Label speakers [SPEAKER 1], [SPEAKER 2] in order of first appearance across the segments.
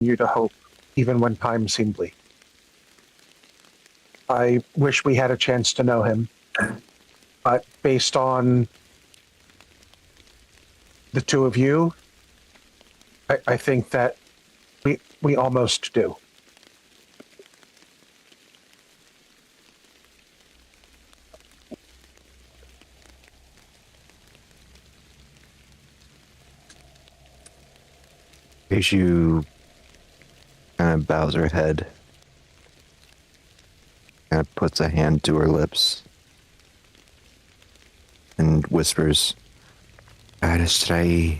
[SPEAKER 1] you to hope, even when times seem bleak. I wish we had a chance to know him, but based on the two of you, I think that we almost do.
[SPEAKER 2] Ishu kind of bows her head, kind of puts a hand to her lips, and whispers, Strahd,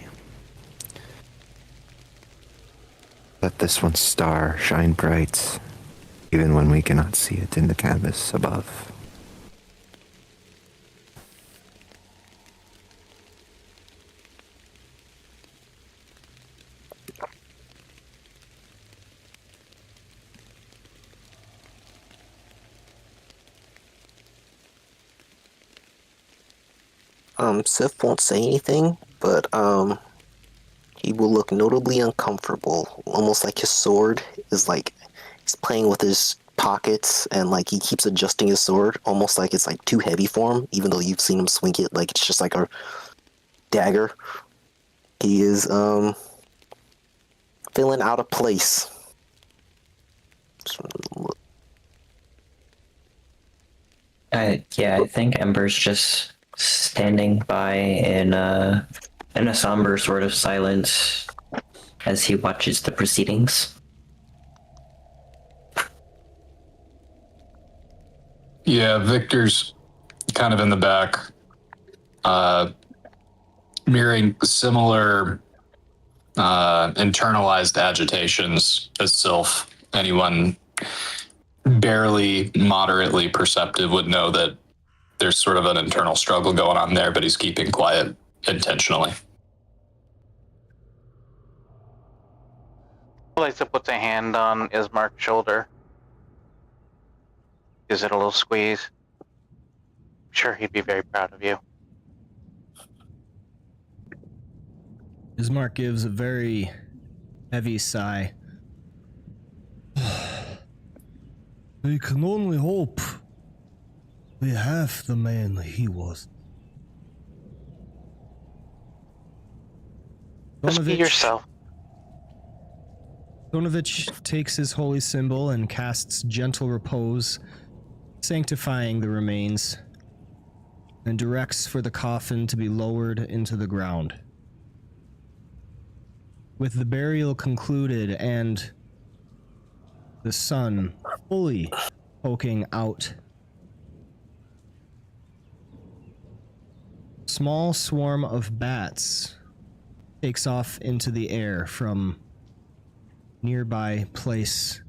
[SPEAKER 2] let this one star shine bright, even when we cannot see it in the canvas above.
[SPEAKER 3] Sif won't say anything, but he will look notably uncomfortable, almost like his sword is like he's playing with his pockets and like he keeps adjusting his sword, almost like it's like too heavy for him, even though you've seen him swing it like it's just like a dagger. He is feeling out of place.
[SPEAKER 4] Yeah, I think Ember's just standing by in a somber sort of silence as he watches the proceedings.
[SPEAKER 5] Yeah, Victor's kind of in the back, mirroring similar internalized agitations as Sylph. Anyone barely moderately perceptive would know that there's sort of an internal struggle going on there, but he's keeping quiet intentionally.
[SPEAKER 6] Lisa puts a hand on Ismark's shoulder. Gives it a little squeeze. I'm sure he'd be very proud of you.
[SPEAKER 7] Ismark gives a very heavy sigh. We can only hope we have the man he was.
[SPEAKER 6] Just be yourself.
[SPEAKER 7] Donovich takes his holy symbol and casts gentle repose, sanctifying the remains, and directs for the coffin to be lowered into the ground. With the burial concluded and the sun fully poking out, a small swarm of bats takes off into the air from nearby place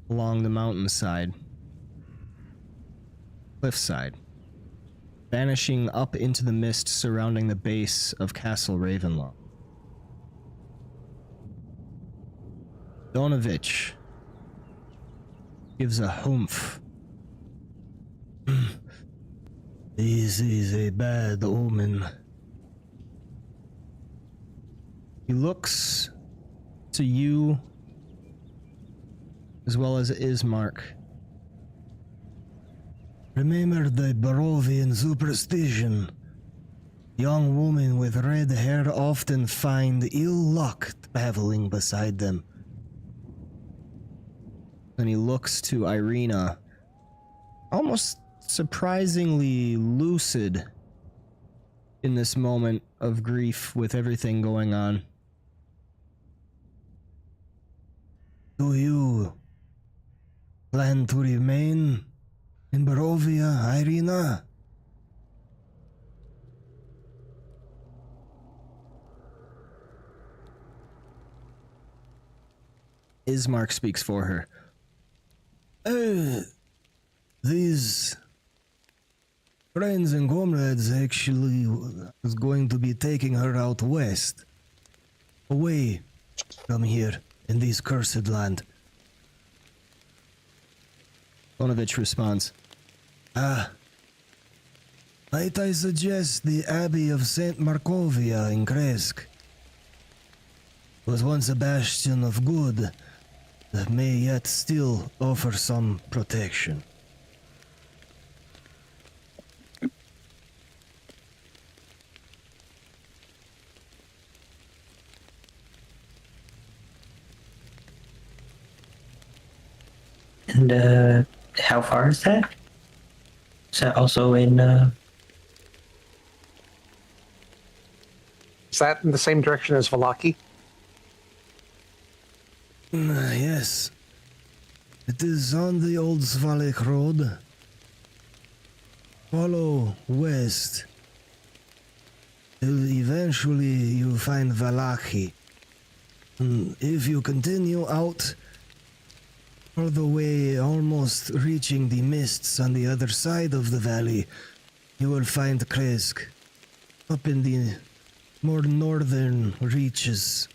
[SPEAKER 7] along the mountainside, cliffside, vanishing up into the mist surrounding the base of Castle Ravenloft. Donovich gives a humph. This is a bad omen. He looks to you as well as Ismark. Remember the Barovian superstition. Young women with red hair often find ill luck traveling beside them. And he looks to Irina, almost surprisingly lucid in this moment of grief with everything going on. Do you plan to remain in Barovia, Irina? Ismark speaks for her. These friends and comrades actually was going to be taking her out west, away from here in this cursed land. Donovich responds, might I suggest the Abbey of St. Markovia in Kresk? was once a bastion of good that may yet still offer some protection.
[SPEAKER 4] And how far is that? Is that also in
[SPEAKER 1] Is that in the same direction as Valaki?
[SPEAKER 7] Yes. It is on the old Svalek road. Follow west. Till eventually you find Valaki. If you continue out all the way, almost reaching the mists on the other side of the valley, you will find Kresk, up in the more northern reaches.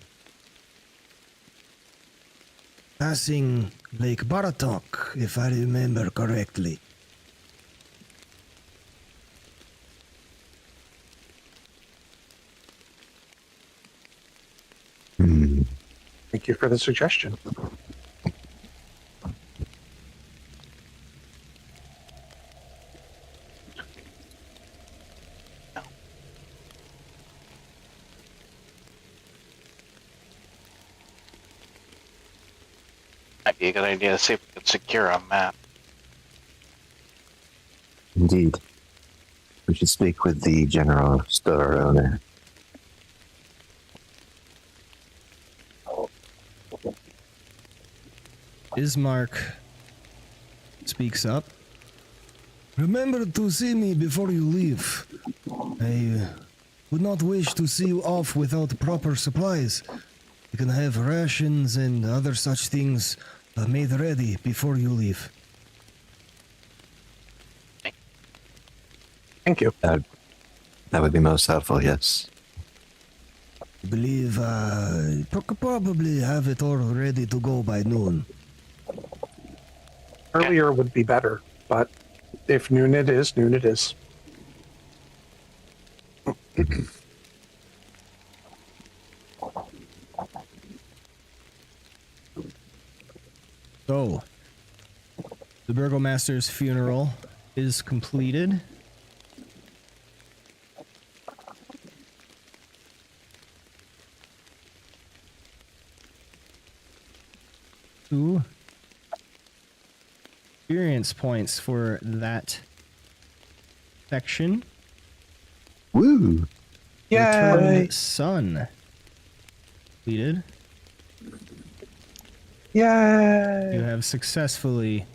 [SPEAKER 7] Passing Lake Baratok, if I remember correctly.
[SPEAKER 1] Thank you for the suggestion.
[SPEAKER 6] Might be a good idea to see if we can secure a map.
[SPEAKER 2] Indeed. We should speak with the general store owner.
[SPEAKER 7] Ismark speaks up. Remember to see me before you leave. I would not wish to see you off without proper supplies. You can have rations and other such things made ready before you leave.
[SPEAKER 1] Thank you.
[SPEAKER 2] That would be most helpful, yes.
[SPEAKER 7] I believe could probably have it all ready to go by noon.
[SPEAKER 1] Earlier would be better, but if noon it is, noon it is.
[SPEAKER 7] So, the Burgomaster's funeral is completed. Two experience points for that section.
[SPEAKER 2] Woo!
[SPEAKER 1] Yay!
[SPEAKER 7] Returned Sun completed.
[SPEAKER 1] Yay!
[SPEAKER 7] You have successfully,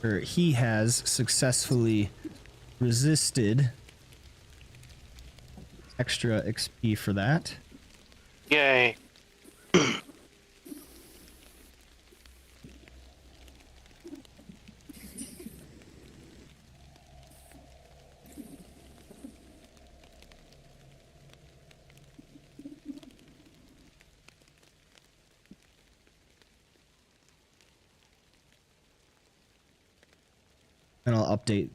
[SPEAKER 7] or he has successfully resisted extra XP for that.
[SPEAKER 6] Yay.
[SPEAKER 7] And I'll update.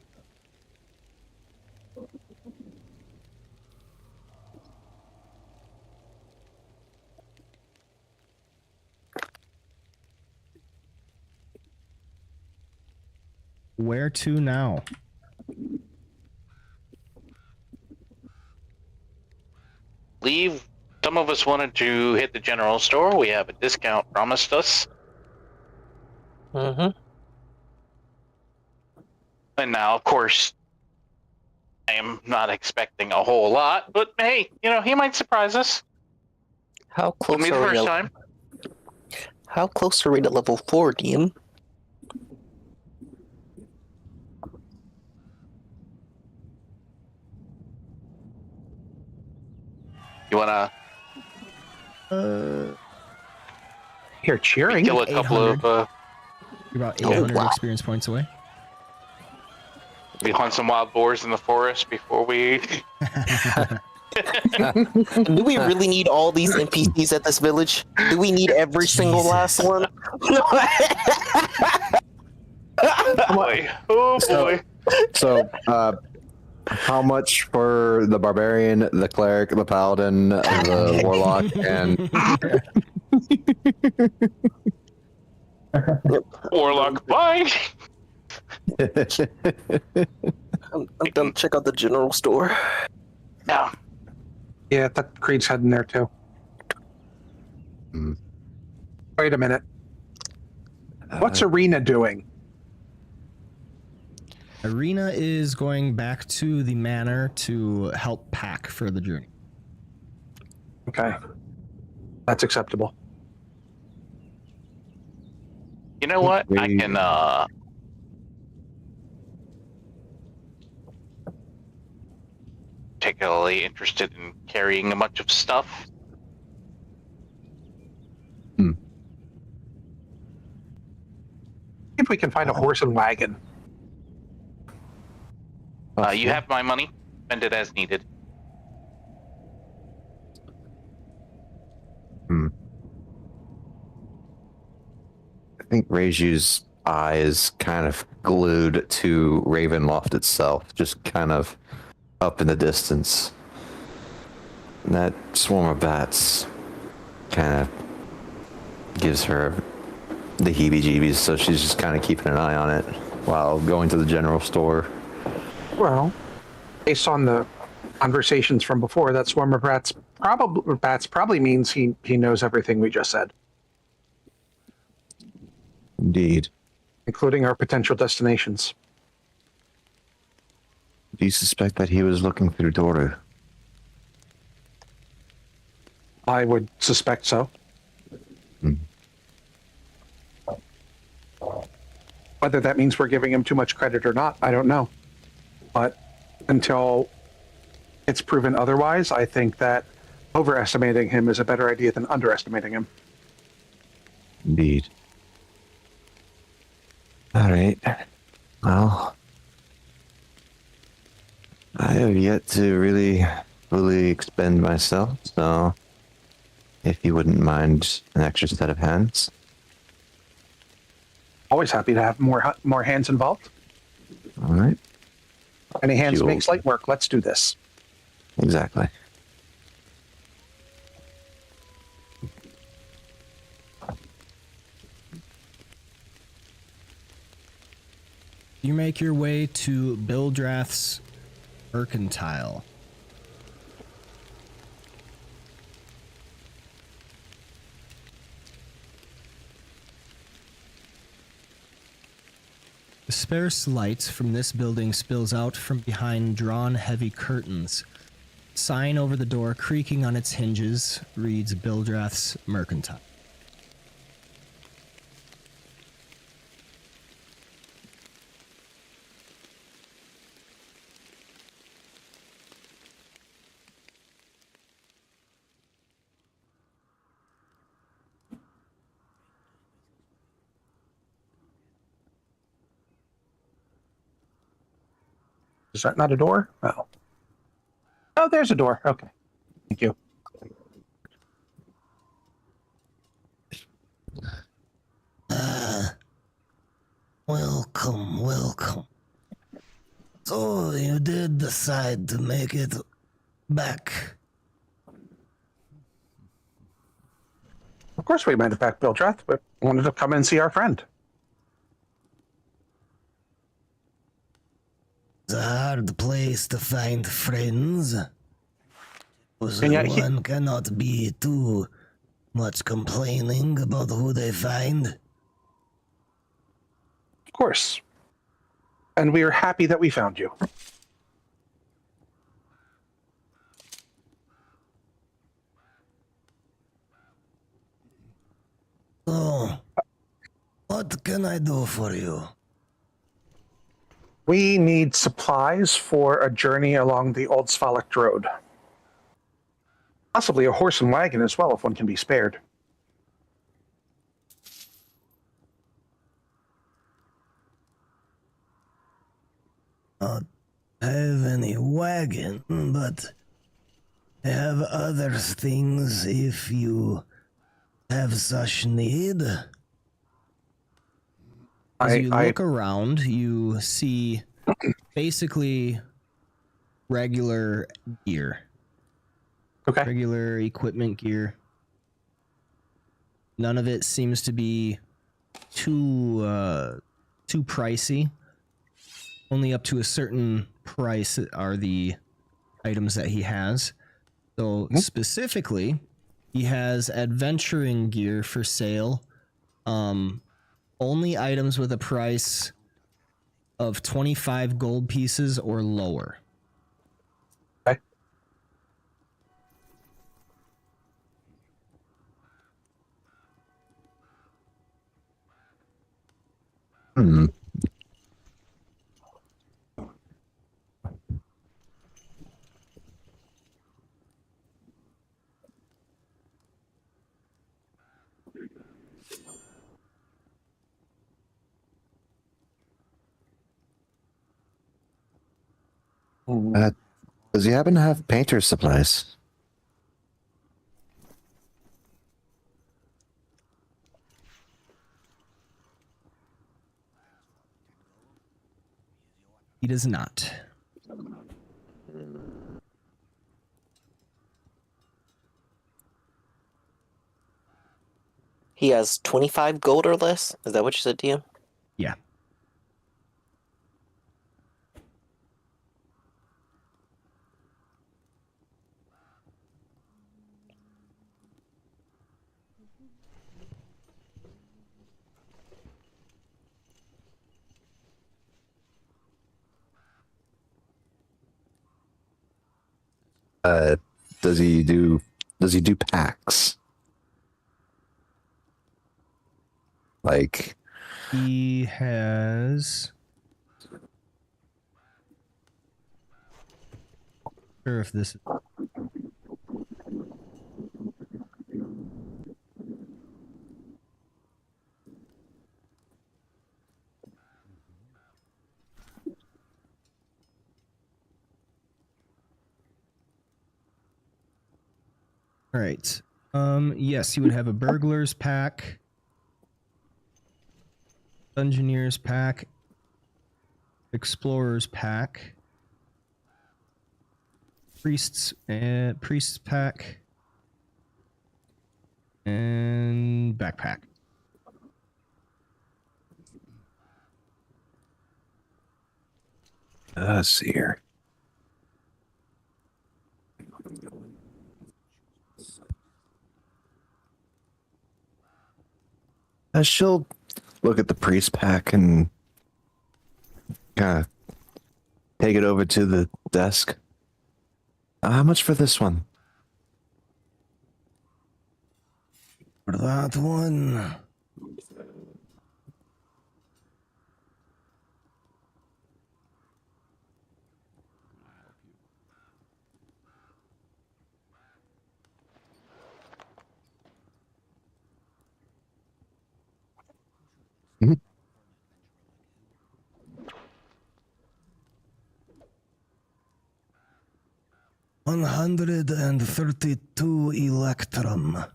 [SPEAKER 7] Where to now?
[SPEAKER 6] Leave. Some of us wanted to hit the general store. We have a discount promised us.
[SPEAKER 3] Mm-hmm.
[SPEAKER 6] And now, of course, I am not expecting a whole lot, but hey, you know, he might surprise us.
[SPEAKER 3] How
[SPEAKER 6] Told
[SPEAKER 3] close
[SPEAKER 6] me the
[SPEAKER 3] are we
[SPEAKER 6] first
[SPEAKER 3] to,
[SPEAKER 6] time.
[SPEAKER 3] How close are we to level 4, DM?
[SPEAKER 6] You wanna
[SPEAKER 1] Here cheering.
[SPEAKER 6] kill a couple of,
[SPEAKER 7] You're about
[SPEAKER 3] Oh,
[SPEAKER 7] 800
[SPEAKER 3] wow.
[SPEAKER 7] experience points away.
[SPEAKER 6] we hunt some wild boars in the forest before we...
[SPEAKER 3] Do we really need all these NPCs at this village? Do we need every single last one?
[SPEAKER 6] boy. Oh boy.
[SPEAKER 8] So,
[SPEAKER 2] How much for the barbarian, the cleric, the paladin, the warlock, and
[SPEAKER 6] Warlock, bye.
[SPEAKER 3] I'm done. Check out the general store.
[SPEAKER 6] Yeah.
[SPEAKER 1] Yeah, that Creed's heading there too.
[SPEAKER 2] Hmm.
[SPEAKER 1] Wait a minute. What's Arena doing?
[SPEAKER 7] Arena is going back to the manor to help pack for the journey.
[SPEAKER 1] Okay. That's acceptable.
[SPEAKER 6] You know what? I can particularly interested in carrying a bunch of stuff.
[SPEAKER 1] If we can find a horse and wagon.
[SPEAKER 6] You have my money. Spend it as needed.
[SPEAKER 2] I think Reju's eye is kind of glued to Ravenloft itself, just kind of up in the distance. And that swarm of bats kind of gives her the heebie-jeebies, so she's just kind of keeping an eye on it while going to the general store.
[SPEAKER 1] Well, based on the conversations from before, that swarm of bats probably means he knows everything we just said,
[SPEAKER 2] Indeed.
[SPEAKER 1] including our potential destinations.
[SPEAKER 2] Do you suspect that he was looking through Doru?
[SPEAKER 1] I would suspect so. Whether that means we're giving him too much credit or not, I don't know. But until it's proven otherwise, I think that overestimating him is a better idea than underestimating him.
[SPEAKER 2] Indeed. All right. Well, I have yet to really fully expend myself, so if you wouldn't mind an extra set of hands.
[SPEAKER 1] Always happy to have more hands involved.
[SPEAKER 2] All right.
[SPEAKER 1] Any hands
[SPEAKER 2] Fuel.
[SPEAKER 1] makes light work. Let's do this.
[SPEAKER 2] Exactly.
[SPEAKER 7] You make your way to Bildrath's Mercantile. The sparse light from this building spills out from behind drawn heavy curtains. Sign over the door creaking on its hinges reads Bildrath's Mercantile.
[SPEAKER 1] Is that not a door? Oh. Oh, there's a door. Okay. Thank you.
[SPEAKER 7] Welcome, welcome. So you did decide to make it back.
[SPEAKER 1] Of course we made it back, Bildrath, but wanted to come and see our friend.
[SPEAKER 7] It's a hard place to find friends.
[SPEAKER 1] And yet he-
[SPEAKER 7] One cannot be too much complaining about who they find.
[SPEAKER 1] Of course. And we are happy that we found you.
[SPEAKER 7] So, what can I do for you?
[SPEAKER 1] We need supplies for a journey along the Old Svalak Road. Possibly a horse and wagon as well, if one can be spared.
[SPEAKER 7] Not have any wagon, but I have other things if you have such need. As you look around, you see basically regular gear.
[SPEAKER 1] Okay.
[SPEAKER 7] Regular equipment gear. None of it seems to be too pricey. Only up to a certain price are the items that he has. So specifically, he has adventuring gear for sale. Only items with a price of 25 gold pieces or lower.
[SPEAKER 1] Okay.
[SPEAKER 2] Hmm. Does he happen to have painter's supplies?
[SPEAKER 7] He does not.
[SPEAKER 3] He has 25 gold or less? Is that what you said to you?
[SPEAKER 7] Yeah.
[SPEAKER 2] Does he do packs? Like,
[SPEAKER 7] He has. Sure if this. All right. Yes, you would have a burglar's pack, dungeoneer's pack, explorer's pack, priest's pack, and backpack.
[SPEAKER 2] let's see here. She'll look at the priest pack and kind of take it over to the desk. How much for this one?
[SPEAKER 7] For that one.
[SPEAKER 2] Mhm.
[SPEAKER 7] $132 electrum.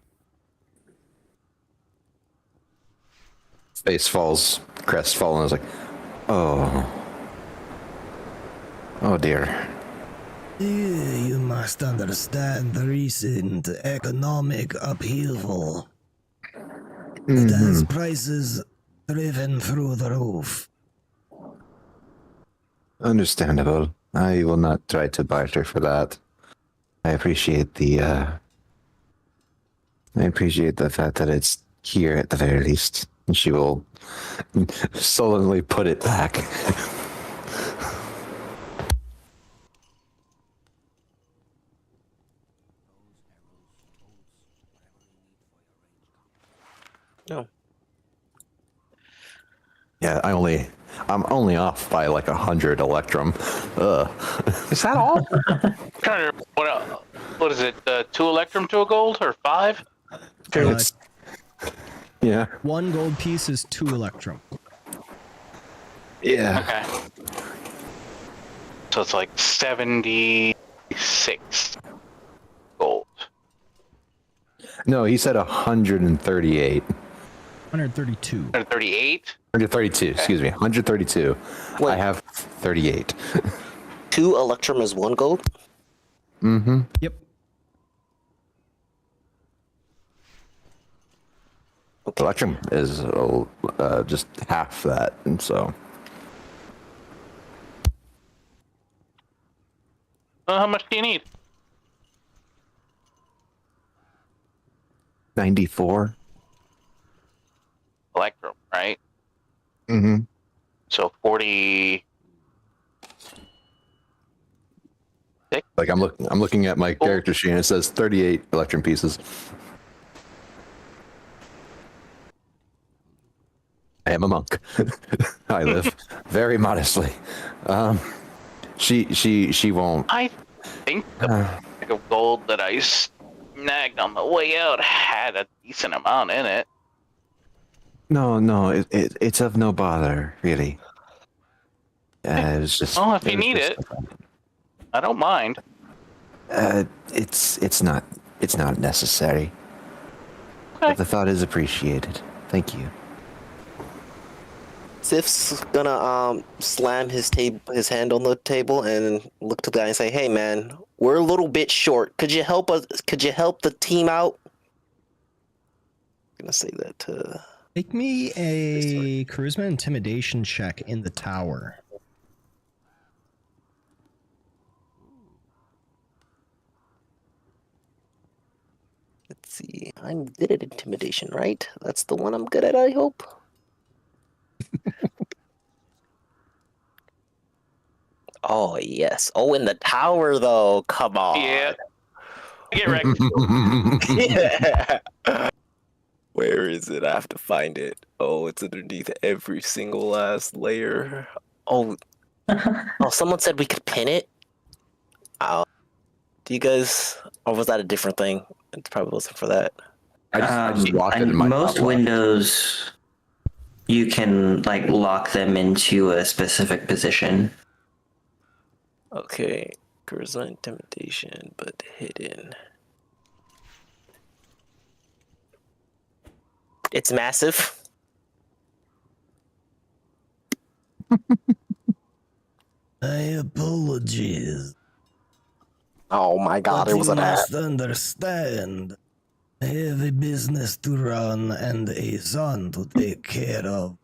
[SPEAKER 2] Face falls, crest fallen. I was like, oh dear.
[SPEAKER 7] You must understand the recent economic upheaval. It has prices driven through the roof.
[SPEAKER 2] Understandable. I will not try to barter for that. I appreciate the fact that it's here at the very least. And she will sullenly put it back.
[SPEAKER 3] No.
[SPEAKER 2] Yeah, I'm only off by like 100 electrum. Ugh.
[SPEAKER 1] Is that all?
[SPEAKER 6] Trying to what is it? 2 electrum to a gold or 5?
[SPEAKER 2] It's, yeah.
[SPEAKER 7] 1 gold piece is 2 electrum.
[SPEAKER 2] Yeah.
[SPEAKER 6] Okay. So it's like 76 gold.
[SPEAKER 2] No, he said 138.
[SPEAKER 7] 132.
[SPEAKER 6] 138.
[SPEAKER 2] 132, excuse me. 132.
[SPEAKER 3] Wait.
[SPEAKER 2] I have 38.
[SPEAKER 3] 2 electrum is 1 gold.
[SPEAKER 2] Mm-hmm.
[SPEAKER 7] Yep.
[SPEAKER 3] Okay.
[SPEAKER 2] Electrum is just half that, and so
[SPEAKER 6] How much do you need?
[SPEAKER 2] 94.
[SPEAKER 6] Electrum, right?
[SPEAKER 2] Mm-hmm.
[SPEAKER 6] So 40.
[SPEAKER 2] Like I'm looking at my character sheet, and it says 38 electrum pieces. I am a monk. I live very modestly. She won't.
[SPEAKER 6] I think the bag of gold that I snagged on the way out had a decent amount in it.
[SPEAKER 2] No, it's of no bother, really. It's just.
[SPEAKER 6] Well, if you need it, I don't mind.
[SPEAKER 2] It's not necessary.
[SPEAKER 6] Okay.
[SPEAKER 2] But the thought is appreciated. Thank you.
[SPEAKER 3] Sif's gonna slam his hand on the table and look to the guy and say, "Hey man, we're a little bit short. Could you help us? Could you help the team out?" I'm gonna say that to.
[SPEAKER 7] Make me a charisma intimidation check in the tower.
[SPEAKER 3] Let's see. I'm good at intimidation, right? That's the one I'm good at, I hope. Oh, yes. Oh, in the tower, though. Come on.
[SPEAKER 6] Yeah. Get wrecked.
[SPEAKER 3] Yeah. Where is it? I have to find it. Oh, it's underneath every single last layer. Oh, someone said we could pin it? Do you guys... Or was that a different thing? It probably wasn't for that.
[SPEAKER 2] I just locked it in my
[SPEAKER 4] most
[SPEAKER 2] top left.
[SPEAKER 4] windows, you can like lock them into a specific position.
[SPEAKER 3] Okay. Charisma intimidation, but hidden. It's massive.
[SPEAKER 7] I apologize.
[SPEAKER 3] Oh my god,
[SPEAKER 7] But
[SPEAKER 3] it was
[SPEAKER 7] you
[SPEAKER 3] an app.
[SPEAKER 7] must understand. I have a business to run and a son to take care of.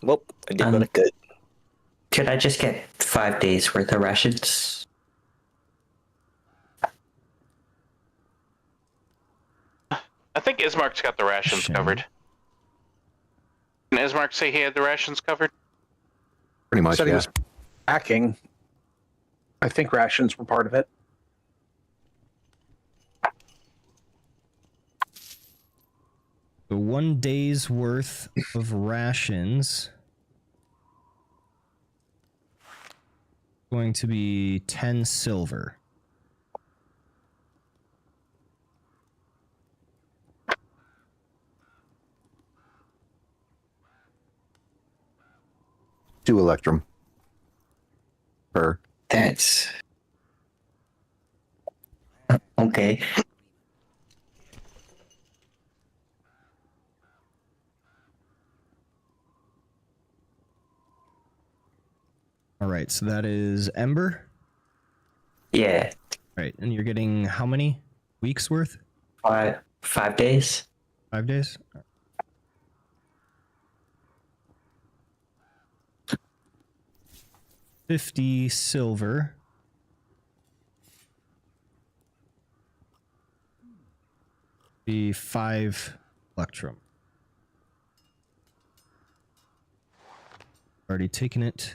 [SPEAKER 3] Well, I did what I could.
[SPEAKER 4] Could I just get 5 days worth of rations?
[SPEAKER 6] I think Ismark's got the rations
[SPEAKER 7] Sure.
[SPEAKER 6] covered. Didn't Ismark say he had the rations covered?
[SPEAKER 2] Pretty much,
[SPEAKER 1] Said he
[SPEAKER 2] yeah.
[SPEAKER 1] was packing. I think rations were part of it.
[SPEAKER 7] So 1 day's worth of rations. Going to be 10 silver.
[SPEAKER 2] Two electrum. Per.
[SPEAKER 4] That's okay.
[SPEAKER 7] All right, so that is Ember.
[SPEAKER 4] Yeah,
[SPEAKER 7] Right, and you're getting how many weeks worth?
[SPEAKER 4] 5 days.
[SPEAKER 7] 5 days? 50 silver. Be 5 electrum. Already taken it.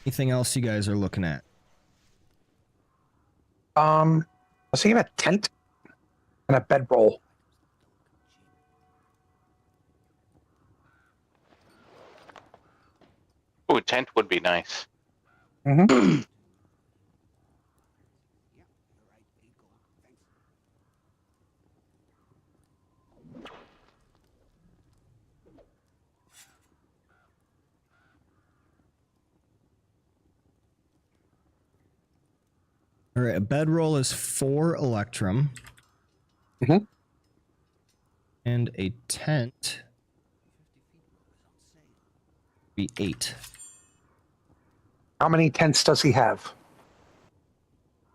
[SPEAKER 7] Anything else you guys are looking at?
[SPEAKER 1] I was thinking of a tent and a bedroll.
[SPEAKER 6] Ooh, a tent would be nice.
[SPEAKER 1] Mm-hmm.
[SPEAKER 7] All right, a bedroll is 4 electrum.
[SPEAKER 1] Mhm.
[SPEAKER 7] And a tent be 8.
[SPEAKER 1] How many tents does he have?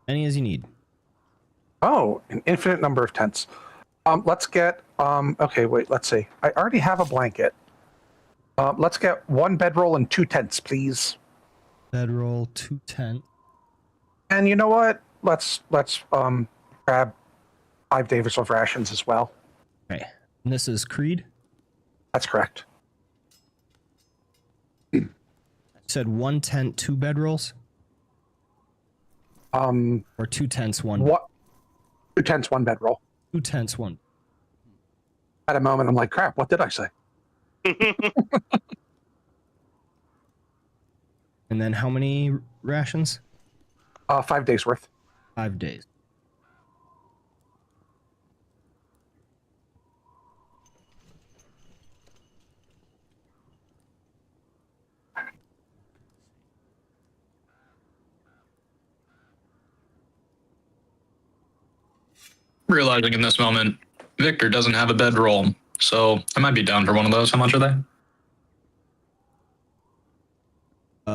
[SPEAKER 7] Any as you need.
[SPEAKER 1] Oh, an infinite number of tents. Let's get. Okay, wait. Let's see. I already have a blanket. Let's get 1 bedroll and 2 tents, please.
[SPEAKER 7] Bedroll, 2 tent.
[SPEAKER 1] And you know what? Let's grab 5 Davis of rations as well.
[SPEAKER 7] Okay. And this is Creed.
[SPEAKER 1] That's correct.
[SPEAKER 7] You said 1 tent, 2 bedrolls? Or 2 tents, 1.
[SPEAKER 1] What? 2 tents, 1 bedroll.
[SPEAKER 7] 2 tents, 1.
[SPEAKER 1] At a moment, I'm like, crap. What did I say?
[SPEAKER 7] And then how many rations?
[SPEAKER 1] 5 days worth.
[SPEAKER 7] 5 days.
[SPEAKER 5] Realizing in this moment, Victor doesn't have a bedroll, so I might be down for one of those. How much are they?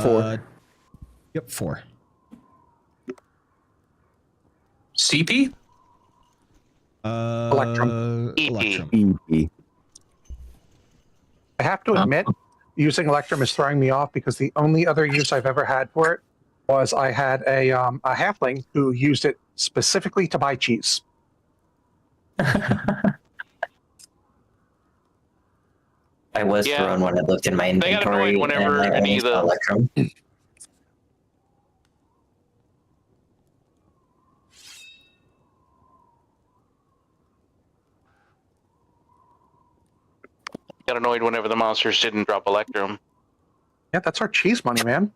[SPEAKER 2] 4.
[SPEAKER 7] Yep, 4.
[SPEAKER 5] CP?
[SPEAKER 1] Electrum.
[SPEAKER 6] EP.
[SPEAKER 7] Electrum.
[SPEAKER 2] EP.
[SPEAKER 1] I have to admit, using Electrum is throwing me off because the only other use I've ever had for it was I had a halfling who used it specifically to buy cheese.
[SPEAKER 4] I was
[SPEAKER 6] Yeah.
[SPEAKER 4] thrown when I looked in my
[SPEAKER 6] They got
[SPEAKER 4] inventory.
[SPEAKER 6] annoyed whenever
[SPEAKER 4] and I
[SPEAKER 6] any
[SPEAKER 4] only
[SPEAKER 6] of
[SPEAKER 4] saw
[SPEAKER 6] the-
[SPEAKER 4] Electrum.
[SPEAKER 6] Got annoyed whenever the monsters didn't drop Electrum.
[SPEAKER 1] Yeah, that's our cheese money, man.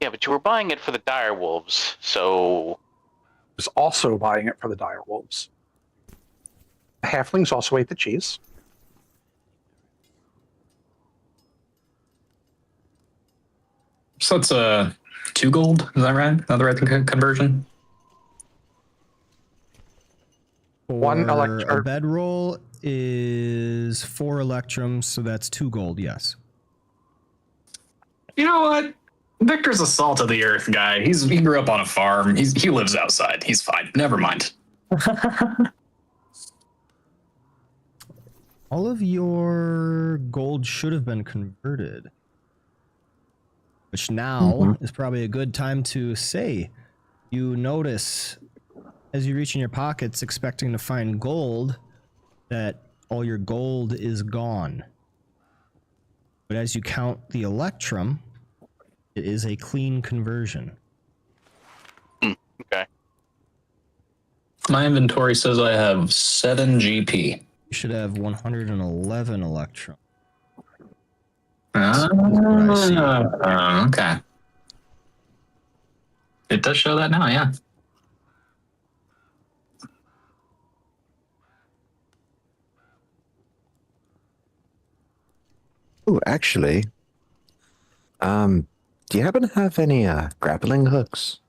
[SPEAKER 6] Yeah, but you were buying it for the dire wolves, so
[SPEAKER 1] Was also buying it for the dire wolves. The halflings also ate the cheese.
[SPEAKER 5] So it's 2 gold. Is that right? Is that the right conversion?
[SPEAKER 1] One
[SPEAKER 7] A bedroll is 4 electrums, so that's 2 gold, yes.
[SPEAKER 5] You know what? Victor's a salt of the earth guy. He grew up on a farm. He lives outside. He's fine. Never mind.
[SPEAKER 7] All of your gold should have been converted. Which now is probably a good time to say. You notice as you reach in your pockets expecting to find gold that all your gold is gone. But as you count the electrum, it is a clean conversion.
[SPEAKER 6] okay.
[SPEAKER 5] My inventory says I have 7 GP.
[SPEAKER 7] You should have 111 electrum.
[SPEAKER 5] Okay. It does show that now, yeah.
[SPEAKER 2] Oh, actually, do you happen to have any grappling hooks?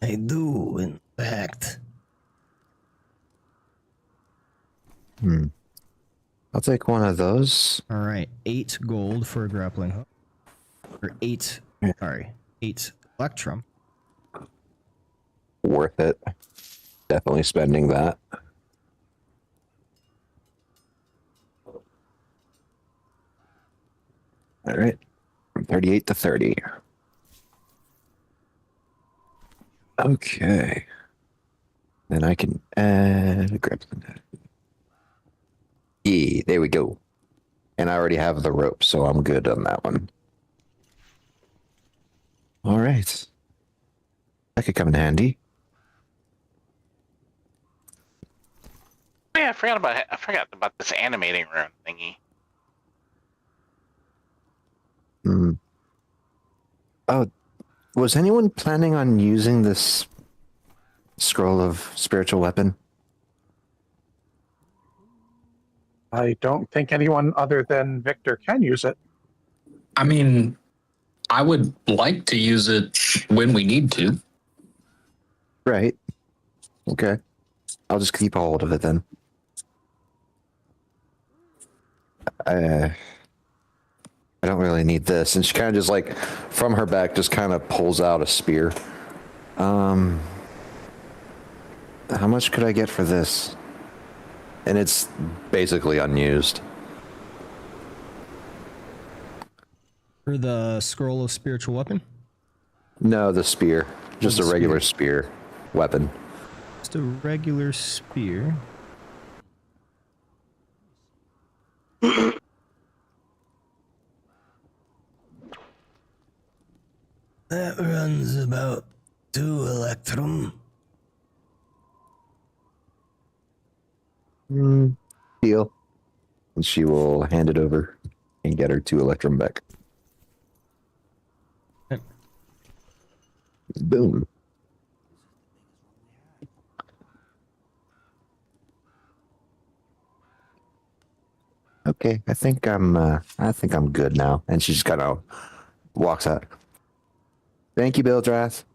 [SPEAKER 7] I do, in fact.
[SPEAKER 2] I'll take one of those.
[SPEAKER 7] All right, 8 gold for a grappling hook. Or 8 electrum.
[SPEAKER 2] Worth it. Definitely spending that. All right. From 38 to 30. Okay. Then I can add a grappling hook. Yeah, there we go. And I already have the rope, so I'm good on that one. All right. That could come in handy.
[SPEAKER 6] Yeah, I forgot about this animating rune thingy.
[SPEAKER 2] Oh, was anyone planning on using this scroll of spiritual weapon?
[SPEAKER 1] I don't think anyone other than Victor can use it.
[SPEAKER 5] I mean, I would like to use it when we need to.
[SPEAKER 2] Right. Okay. I'll just keep a hold of it then. I don't really need this. And she kind of just like, from her back, just kind of pulls out a spear. How much could I get for this? And it's basically unused.
[SPEAKER 7] For the scroll of spiritual weapon?
[SPEAKER 2] No, the spear. Just
[SPEAKER 7] the
[SPEAKER 2] a regular spear weapon.
[SPEAKER 7] Just a regular spear. That runs about 2 electrum.
[SPEAKER 2] Deal. And she will hand it over and get her 2 electrum back.
[SPEAKER 7] Okay.
[SPEAKER 2] Boom. Okay, I think I'm good now. And she just kind of walks out. Thank you, Bildrath.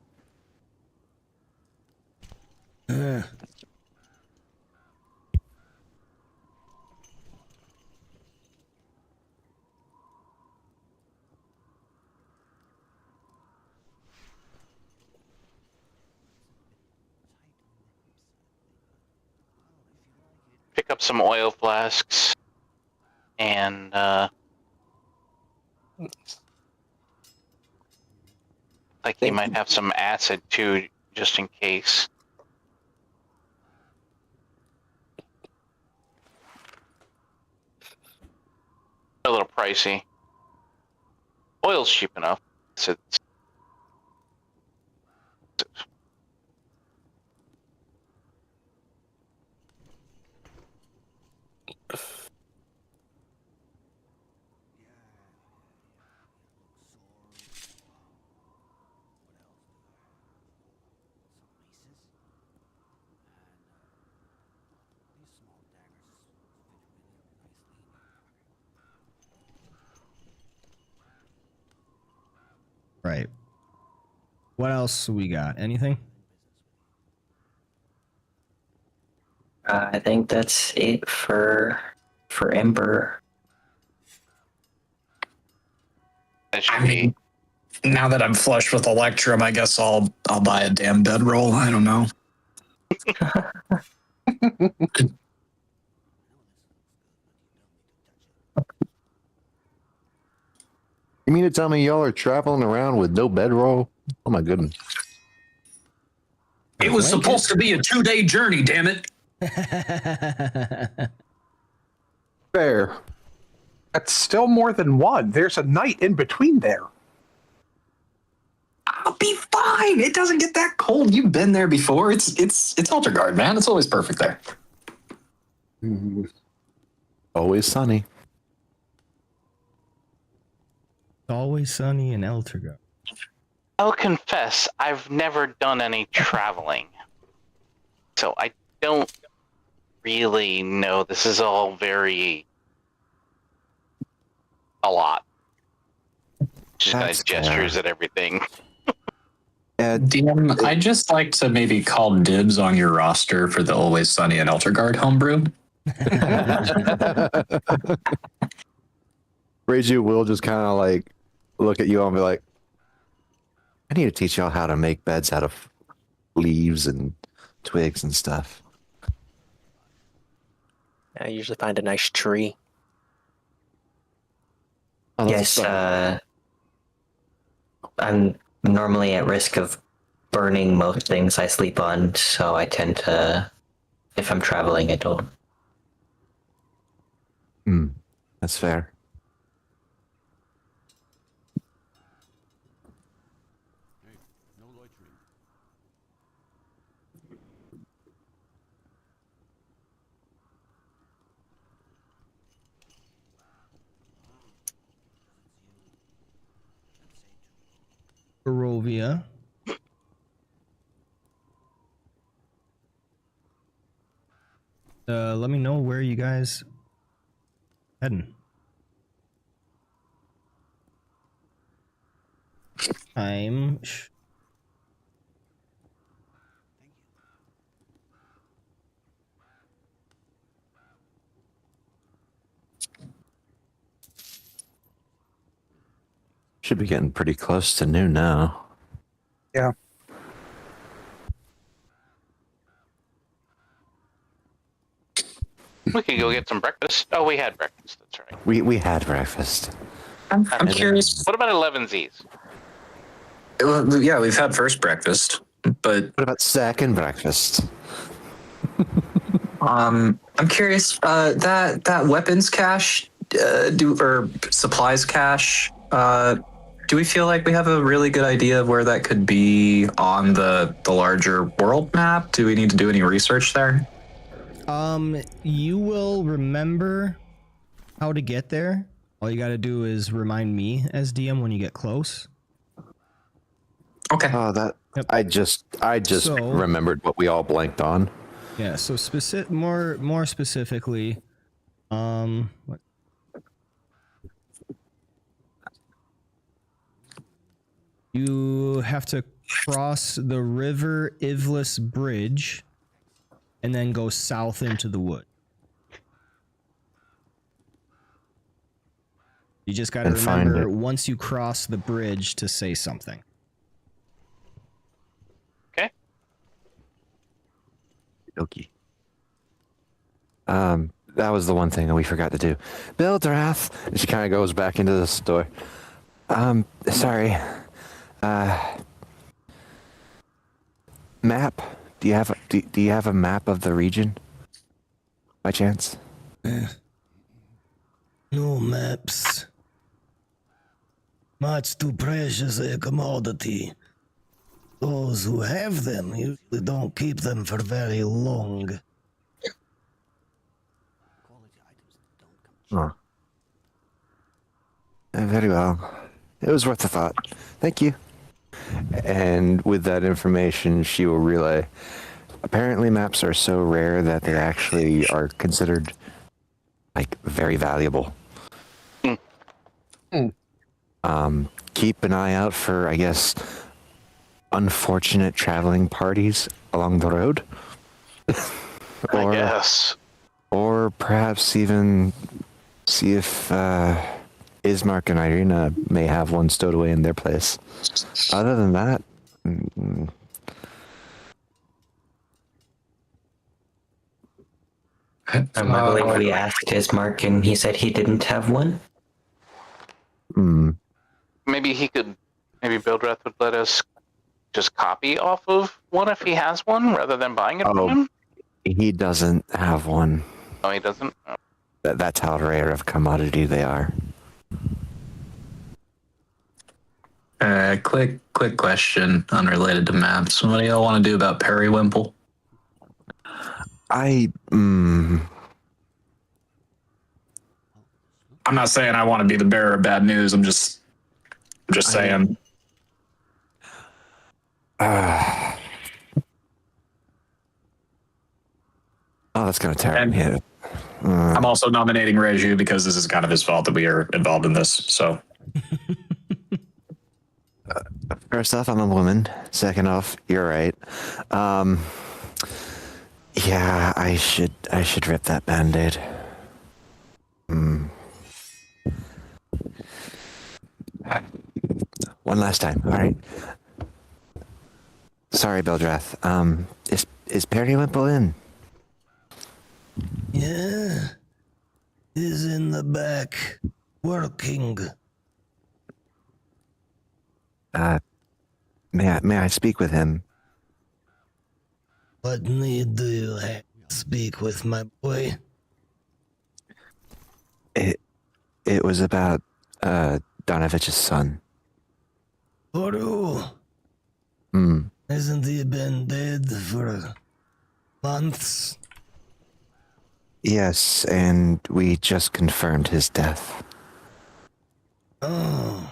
[SPEAKER 6] Pick up some oil flasks and like he might have some acid too, just in case. A little pricey. Oil's cheap enough. It's
[SPEAKER 7] Right. What else we got? Anything?
[SPEAKER 4] I think that's it for Ember.
[SPEAKER 6] that should
[SPEAKER 5] I mean, now that I'm flush with Electrum, I guess I'll buy a damn bedroll. I don't know.
[SPEAKER 2] You mean to tell me y'all are traveling around with no bedroll? Oh my goodness.
[SPEAKER 5] It was supposed to be a 2-day journey, damn it.
[SPEAKER 2] Fair.
[SPEAKER 1] That's still more than one. There's a night in between there.
[SPEAKER 5] I'll be fine. It doesn't get that cold. You've been there before. It's Altar Guard, man. It's always perfect there.
[SPEAKER 2] Always sunny.
[SPEAKER 7] Always sunny in Eltergo.
[SPEAKER 6] I'll confess, I've never done any traveling. So I don't really know. This is all very... a lot. Just kind
[SPEAKER 2] That's
[SPEAKER 6] of gestures at everything.
[SPEAKER 5] DM, I'd just like to maybe call dibs on your roster for the Always Sunny and Altar Guard homebrew.
[SPEAKER 2] Reiju will just kind of like look at you and be like, I need to teach y'all how to make beds out of leaves and twigs and stuff.
[SPEAKER 3] I usually find a nice tree.
[SPEAKER 2] Oh, that's
[SPEAKER 4] Yes,
[SPEAKER 2] stuff.
[SPEAKER 4] I'm normally at risk of burning most things I sleep on, so I tend to, if I'm traveling, I don't.
[SPEAKER 2] That's fair.
[SPEAKER 7] Barovia. Let me know where you guys heading. I'm
[SPEAKER 2] Should be getting pretty close to noon now.
[SPEAKER 1] Yeah.
[SPEAKER 6] We could go get some breakfast. Oh, we had breakfast. That's right.
[SPEAKER 2] We had breakfast.
[SPEAKER 5] I'm
[SPEAKER 6] And
[SPEAKER 5] curious.
[SPEAKER 6] What about 11Z's?
[SPEAKER 5] Well, yeah, we've had first breakfast, but
[SPEAKER 2] What about second breakfast?
[SPEAKER 5] I'm curious. That weapons cache, or supplies cache. Do we feel like we have a really good idea of where that could be on the larger world map? Do we need to do any research there?
[SPEAKER 7] You will remember how to get there. All you got to do is remind me as DM when you get close.
[SPEAKER 5] Okay.
[SPEAKER 2] Oh, that
[SPEAKER 7] Yep.
[SPEAKER 2] I just
[SPEAKER 7] So-
[SPEAKER 2] remembered what we all blanked on.
[SPEAKER 7] Yeah, so more specifically, what? You have to cross the River Ivlis Bridge and then go south into the wood. You just got to
[SPEAKER 2] And find
[SPEAKER 7] remember
[SPEAKER 2] it.
[SPEAKER 7] once you cross the bridge to say something.
[SPEAKER 6] Okay.
[SPEAKER 2] Okie. That was the one thing that we forgot to do. Bill Drath. And she kind of goes back into the store. Sorry. Map. Do you have a map of the region? By chance?
[SPEAKER 7] No maps. Much too precious a commodity. Those who have them usually don't keep them for very long.
[SPEAKER 2] Oh. Very well. It was worth a thought. Thank you. And with that information, she will relay. Apparently, maps are so rare that they actually are considered like very valuable. Keep an eye out for, I guess, unfortunate traveling parties along the road.
[SPEAKER 6] I guess.
[SPEAKER 2] Or perhaps even see if Ismark and Irina may have one stowed away in their place. Other than that,
[SPEAKER 4] I believe we asked Ismark and he said he didn't have one.
[SPEAKER 6] Maybe Bildrath would let us just copy off of one if he has one rather than buying it from him.
[SPEAKER 2] he doesn't have one.
[SPEAKER 6] Oh, he doesn't? Oh.
[SPEAKER 2] That's how rare of a commodity they are.
[SPEAKER 5] Quick question, unrelated to maps. What do y'all want to do about Periwimple?
[SPEAKER 2] I'm
[SPEAKER 5] not saying I want to be the bearer of bad news. I'm just saying.
[SPEAKER 2] Oh, that's gonna tear me up.
[SPEAKER 5] I'm also nominating Reju because this is kind of his fault that we are involved in this. So,
[SPEAKER 2] First off, I'm a woman. Second off, you're right. Yeah, I should rip that Band-Aid. One last time, all right. Sorry, Bildrath. Is Periwimple in?
[SPEAKER 7] Yeah, he's in the back, working.
[SPEAKER 2] May I speak with him?
[SPEAKER 7] What need do you have to speak with my boy?
[SPEAKER 2] It was about Donovich's son.
[SPEAKER 7] Oru, hasn't he been dead for months?
[SPEAKER 2] Yes, and we just confirmed his death.
[SPEAKER 7] Oh.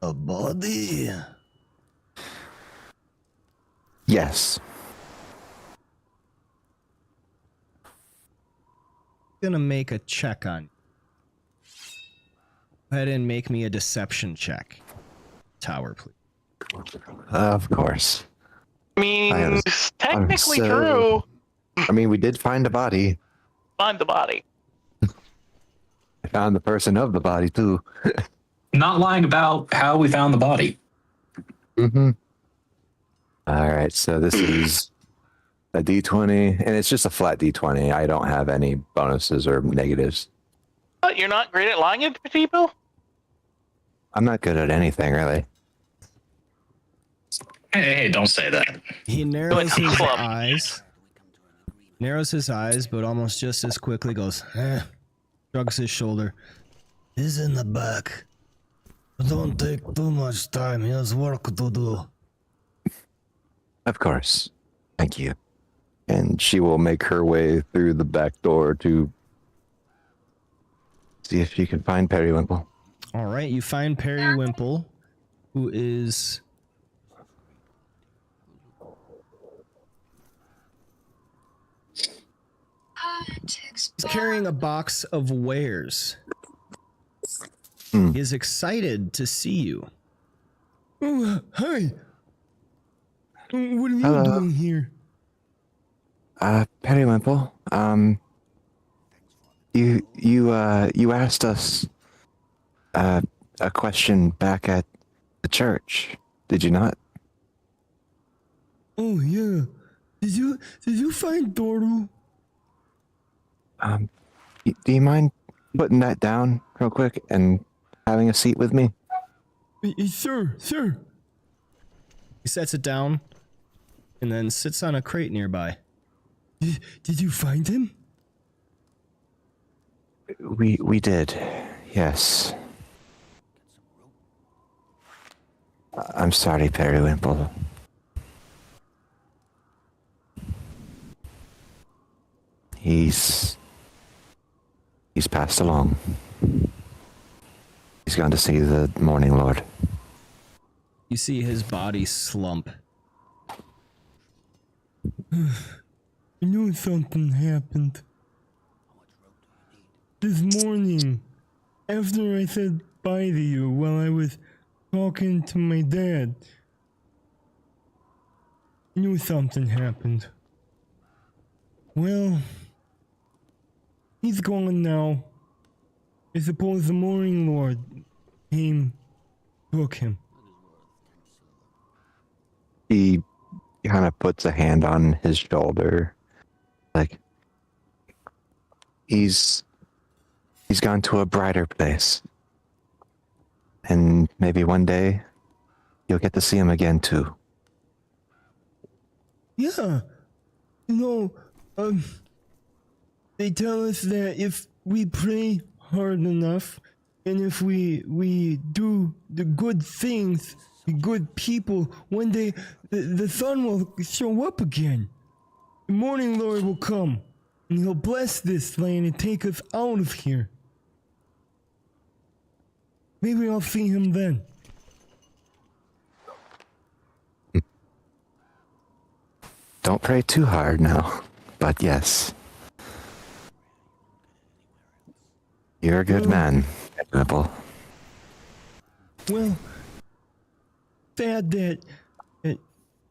[SPEAKER 7] A body?
[SPEAKER 2] Yes.
[SPEAKER 7] gonna make a check on you. Go ahead and make me a deception check. Tower, please.
[SPEAKER 2] Of course.
[SPEAKER 6] I mean,
[SPEAKER 2] I'm
[SPEAKER 6] it's technically
[SPEAKER 2] so-
[SPEAKER 6] true.
[SPEAKER 2] I mean, we did find a body.
[SPEAKER 6] Find the body.
[SPEAKER 2] I found the person of the body too.
[SPEAKER 5] Not lying about how we found the body.
[SPEAKER 2] Mm-hmm. All right, so this is a D20, and it's just a flat D20. I don't have any bonuses or negatives.
[SPEAKER 6] But you're not great at lying to people?
[SPEAKER 2] I'm not good at anything, really.
[SPEAKER 5] Hey, don't say that.
[SPEAKER 7] He narrows his
[SPEAKER 6] club.
[SPEAKER 7] eyes. Narrows his eyes, but almost just as quickly goes, shrugs his shoulder. He's in the back. Don't take too much time. He has work to do.
[SPEAKER 2] Of course. Thank you. And she will make her way through the back door to see if she can find Periwinkle.
[SPEAKER 7] All right, you find Periwinkle, who is he's carrying a box of wares.
[SPEAKER 2] Hmm.
[SPEAKER 7] He is excited to see you. Oh, hi. What are you
[SPEAKER 2] Hello.
[SPEAKER 7] doing here?
[SPEAKER 2] Periwinkle, you asked us a question back at the church, did you not?
[SPEAKER 7] Oh yeah. Did you find Doru?
[SPEAKER 2] Do you mind putting that down real quick and having a seat with me?
[SPEAKER 7] Sure. He sets it down and then sits on a crate nearby. Did you find him?
[SPEAKER 2] We did, yes. I'm sorry, Periwinkle. He's passed along. He's gone to see the Morning Lord.
[SPEAKER 7] You see his body slump. I knew something happened. This morning, after I said bye to you while I was talking to my dad, I knew something happened. Well, he's gone now. I suppose the Morning Lord took him.
[SPEAKER 2] He kind of puts a hand on his shoulder. Like, he's gone to a brighter place. And maybe one day you'll get to see him again too.
[SPEAKER 7] Yeah. They tell us that if we pray hard enough, and if we do the good things, be good people, one day the sun will show up again. The Morning Lord will come, and he'll bless this land and take us out of here. Maybe I'll see him then.
[SPEAKER 2] Don't pray too hard now, but yes. You're a good man, Nibble.
[SPEAKER 7] Well, sad that I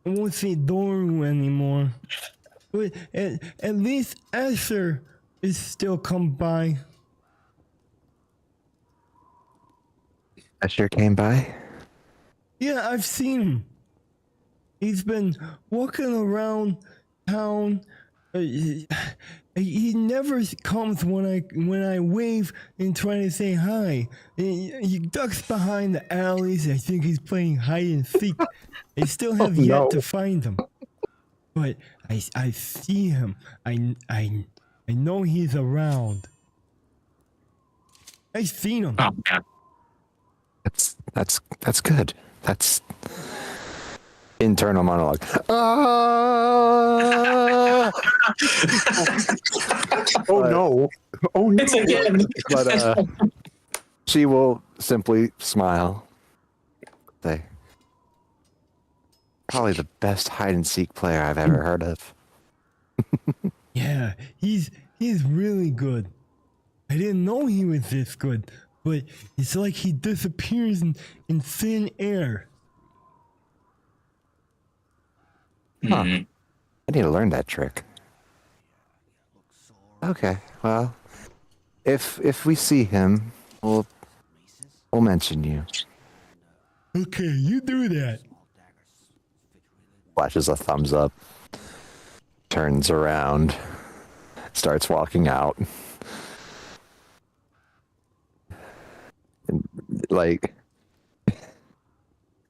[SPEAKER 7] won't see Doru anymore. But at least Asher is still come by.
[SPEAKER 2] Asher came by?
[SPEAKER 7] Yeah, I've seen him. He's been walking around town. He never comes when I wave and try to say hi. He ducks behind the alleys. I think he's playing hide and seek. I still have yet to find him, but I see him. I know he's around. I've seen him.
[SPEAKER 5] Oh, man.
[SPEAKER 2] That's good. That's internal monologue.
[SPEAKER 1] Oh no! Oh no!
[SPEAKER 5] It's again.
[SPEAKER 2] But she will simply smile. Say, probably the best hide and seek player I've ever heard of.
[SPEAKER 7] Yeah, he's really good. I didn't know he was this good, but it's like he disappears in thin air.
[SPEAKER 2] Huh. I need to learn that trick. Okay, well, if we see him, we'll mention you.
[SPEAKER 7] Okay, you do that.
[SPEAKER 2] Flashes a thumbs up. Turns around. Starts walking out. And, like,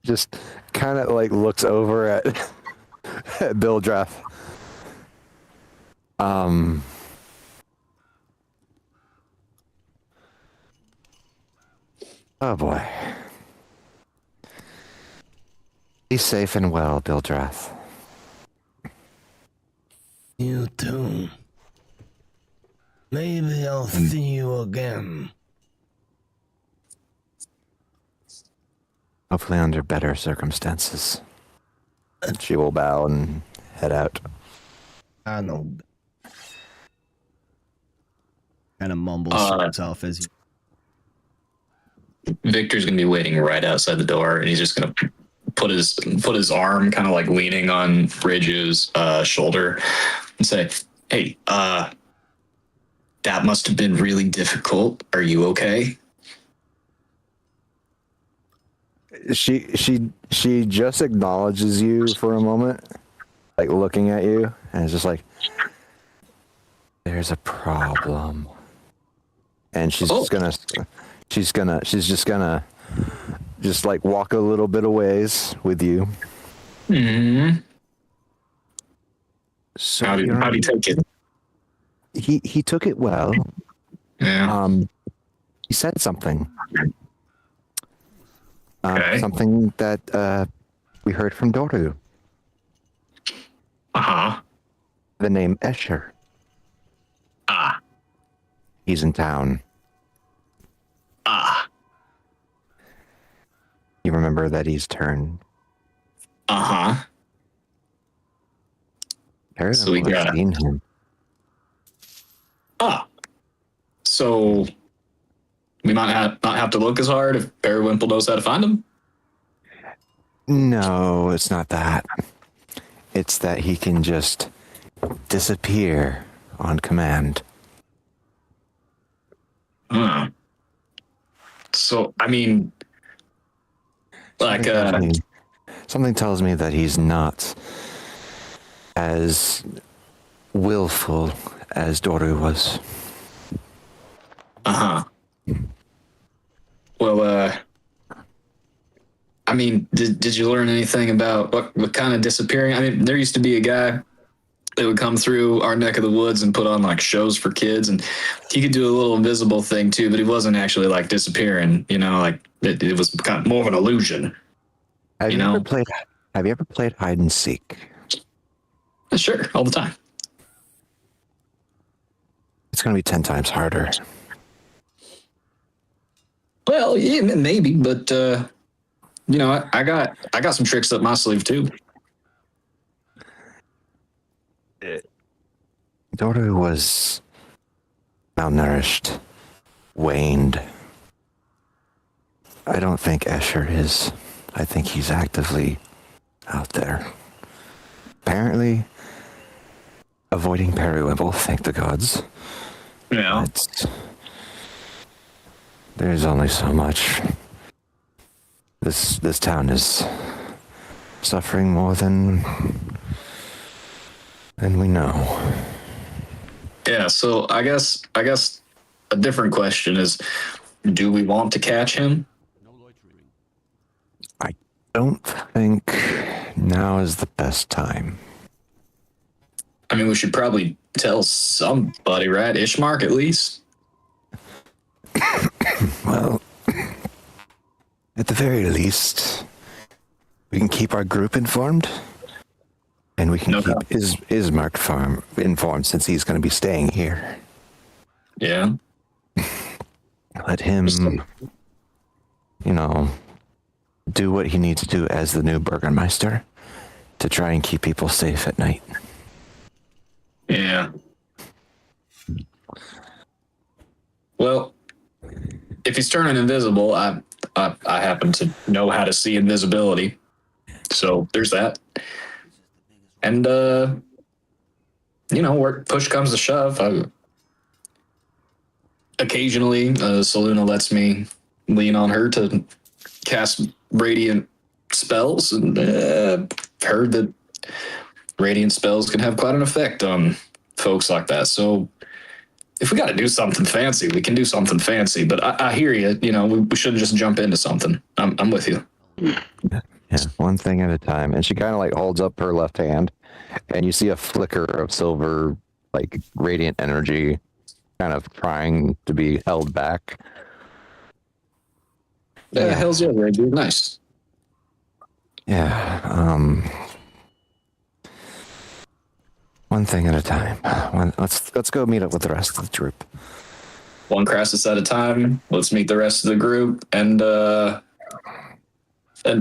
[SPEAKER 2] just kind of like looks over at Bill Dreff. Oh boy. Be safe and well, Bill Drath.
[SPEAKER 7] You too. Maybe I'll see you again.
[SPEAKER 2] Hopefully under better circumstances. She will bow and head out.
[SPEAKER 7] I know. Kind of mumbles to himself as he.
[SPEAKER 5] Victor's gonna be waiting right outside the door, and he's just gonna put his arm kind of like leaning on Raju's shoulder and say, "Hey, that must have been really difficult. Are you okay?"
[SPEAKER 2] She just acknowledges you for a moment, like looking at you, and it's just like, there's a problem. And she's just gonna like walk a little bit of ways with you.
[SPEAKER 5] Mm-hmm.
[SPEAKER 2] So
[SPEAKER 5] How do you take it?
[SPEAKER 2] he took it well.
[SPEAKER 5] Yeah.
[SPEAKER 2] He said something.
[SPEAKER 5] Okay.
[SPEAKER 2] Something that we heard from Doru.
[SPEAKER 5] Uh-huh.
[SPEAKER 2] The name Escher.
[SPEAKER 5] Ah.
[SPEAKER 2] He's in town.
[SPEAKER 5] Ah.
[SPEAKER 2] You remember that he's turned.
[SPEAKER 5] Uh-huh. So we got
[SPEAKER 2] seen him.
[SPEAKER 5] Ah. So we might not have to look as hard if Periwinkle knows how to find him?
[SPEAKER 2] No, it's not that. It's that he can just disappear on command.
[SPEAKER 5] So, I mean, like,
[SPEAKER 2] Something tells me that he's not as willful as Doru was.
[SPEAKER 5] uh-huh. Well, I mean, did you learn anything about what kind of disappearing? I mean, there used to be a guy that would come through our neck of the woods and put on like shows for kids, and he could do a little invisible thing too, but he wasn't actually like disappearing, you know, like it was kind of more of an illusion.
[SPEAKER 2] Have
[SPEAKER 5] You
[SPEAKER 2] you
[SPEAKER 5] know?
[SPEAKER 2] ever played hide and seek?
[SPEAKER 5] Sure, all the time.
[SPEAKER 2] It's going to be 10 times harder.
[SPEAKER 5] Well, yeah, maybe, but you know, I got some tricks up my sleeve too.
[SPEAKER 2] Doru was malnourished, waned. I don't think Escher is. I think he's actively out there. Apparently, avoiding Periwinkle, thank the gods.
[SPEAKER 5] Yeah.
[SPEAKER 2] There's only so much. This town is suffering more than we know.
[SPEAKER 5] Yeah, so I guess a different question is, do we want to catch him?
[SPEAKER 2] I don't think now is the best time.
[SPEAKER 5] I mean, we should probably tell somebody, right? Ismark, at least.
[SPEAKER 2] Well, at the very least, we can keep our group informed, and we can
[SPEAKER 5] No
[SPEAKER 2] keep
[SPEAKER 5] problem.
[SPEAKER 2] Ismark farm informed since he's going to be staying here.
[SPEAKER 5] Yeah.
[SPEAKER 2] Let him, do what he needs to do as the new Burgomaster to try and keep people safe at night.
[SPEAKER 5] Yeah. Well, if he's turning invisible, I happen to know how to see invisibility, so there's that. And where push comes to shove, occasionally Seluna lets me lean on her to cast radiant spells, and heard that radiant spells can have quite an effect on folks like that. So if we got to do something fancy, we can do something fancy. But I hear you. We shouldn't just jump into something. I'm with you.
[SPEAKER 2] Yeah, one thing at a time. And she kind of like holds up her left hand, and you see a flicker of silver, like radiant energy, kind of trying to be held back.
[SPEAKER 5] Yeah, hell's yeah, dude. Nice.
[SPEAKER 2] Yeah. One thing at a time. Let's go meet up with the rest of the troop.
[SPEAKER 5] One Crassus at a time. Let's meet the rest of the group. And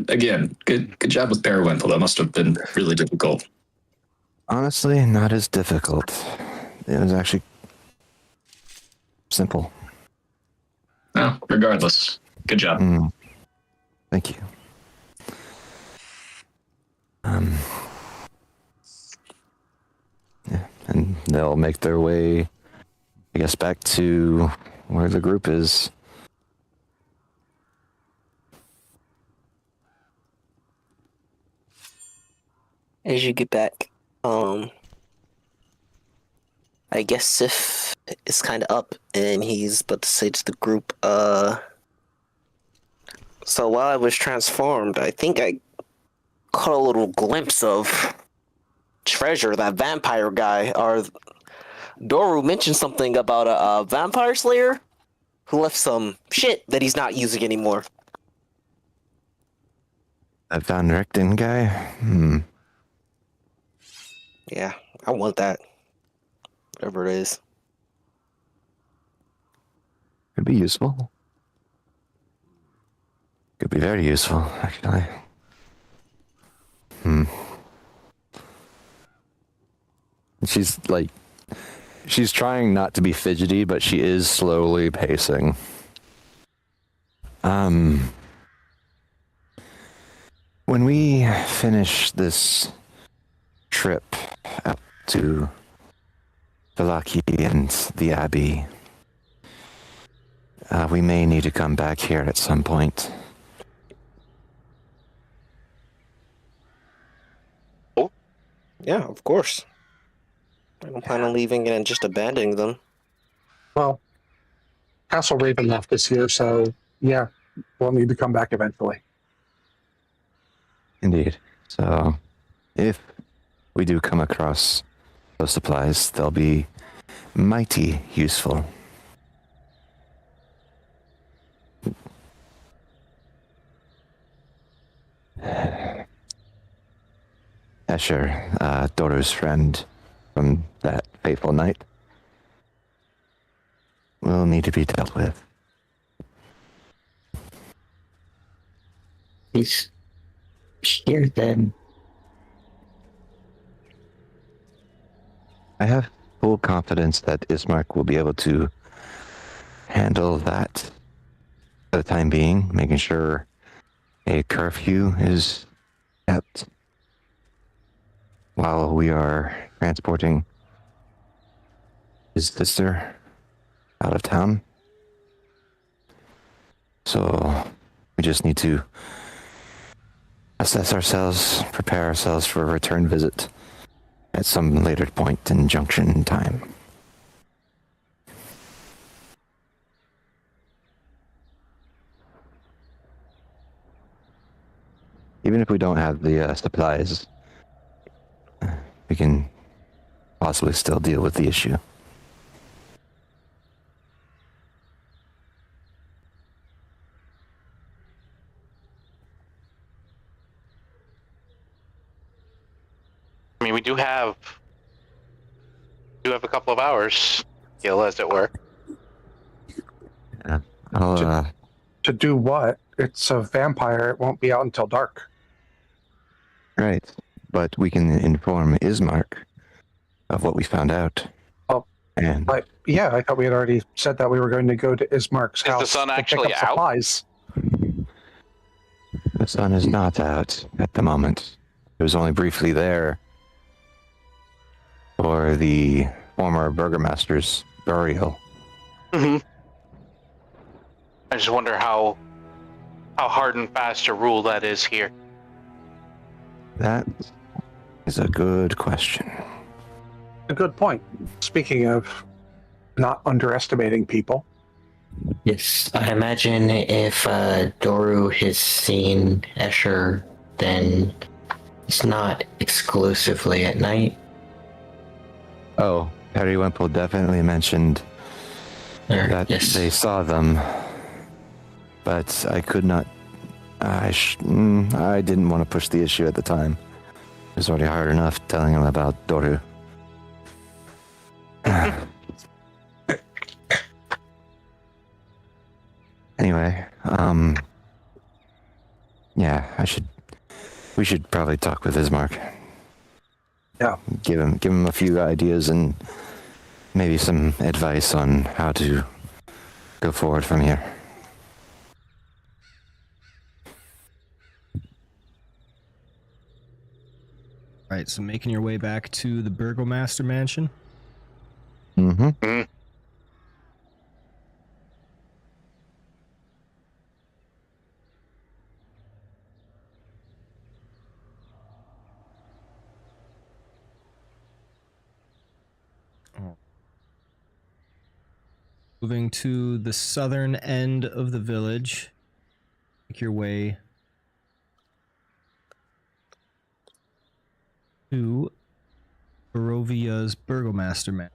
[SPEAKER 5] again, good job with Periwinkle. That must have been really difficult.
[SPEAKER 2] Honestly, not as difficult. It was actually simple.
[SPEAKER 5] No, regardless. Good job.
[SPEAKER 2] Thank you. Yeah, and they'll make their way, I guess, back to where the group is.
[SPEAKER 3] As you get back, I guess Sif is kind of up, and he's about to say to the group, so while I was transformed, I think I caught a little glimpse of Treasure, that vampire guy. Or Doru mentioned something about a vampire slayer who left some shit that he's not using anymore.
[SPEAKER 2] That Van Richten guy?
[SPEAKER 3] Yeah, I want that. Whatever it is.
[SPEAKER 2] Could be useful. Could be very useful, actually. She's trying not to be fidgety, but she is slowly pacing. When we finish this trip up to Valaki and the Abbey, we may need to come back here at some point.
[SPEAKER 3] Yeah, of course. I don't plan on leaving and just abandoning them.
[SPEAKER 1] Well, Castle Ravenloft is here, so yeah, we'll need to come back eventually.
[SPEAKER 2] Indeed. So, if we do come across those supplies, they'll be mighty useful. Escher, Doru's friend from that fateful night, will need to be dealt with.
[SPEAKER 4] He's here then.
[SPEAKER 2] I have full confidence that Ismark will be able to handle that for the time being, making sure a curfew is kept while we are transporting his sister out of town. So we just need to assess ourselves, prepare ourselves for a return visit at some later point in junction time. Even if we don't have the supplies, we can possibly still deal with the issue.
[SPEAKER 6] I mean, we do have a couple of hours, Gil, as it were.
[SPEAKER 2] Yeah. I'll,
[SPEAKER 1] To do what? It's a vampire. It won't be out until dark.
[SPEAKER 2] right. But we can inform Ismark of what we found out. And
[SPEAKER 1] But yeah, I thought we had already said that we were going to go to Ismark's
[SPEAKER 6] Is the
[SPEAKER 1] house
[SPEAKER 6] sun
[SPEAKER 1] to pick
[SPEAKER 6] actually
[SPEAKER 1] up
[SPEAKER 6] out?
[SPEAKER 1] supplies.
[SPEAKER 2] the sun is not out at the moment. It was only briefly there for the former burgomaster's burial.
[SPEAKER 6] I just wonder how hard and fast a rule that is here.
[SPEAKER 2] That is a good question.
[SPEAKER 1] A good point. Speaking of not underestimating people,
[SPEAKER 4] Yes, I imagine if Doru has seen Escher, then it's not exclusively at night.
[SPEAKER 2] Oh, Harry Wimple definitely mentioned that
[SPEAKER 4] Yes.
[SPEAKER 2] they saw them, but I could not. I didn't want to push the issue at the time. It was already hard enough telling him about Doru. Anyway, yeah, we should probably talk with Ismark.
[SPEAKER 1] Yeah.
[SPEAKER 2] Give him a few ideas and maybe some advice on how to go forward from here.
[SPEAKER 7] Right, so making your way back to the Burgomaster mansion.
[SPEAKER 2] Mm-hmm.
[SPEAKER 7] Moving to the southern end of the village. Make your way to Barovia's Burgomaster mansion.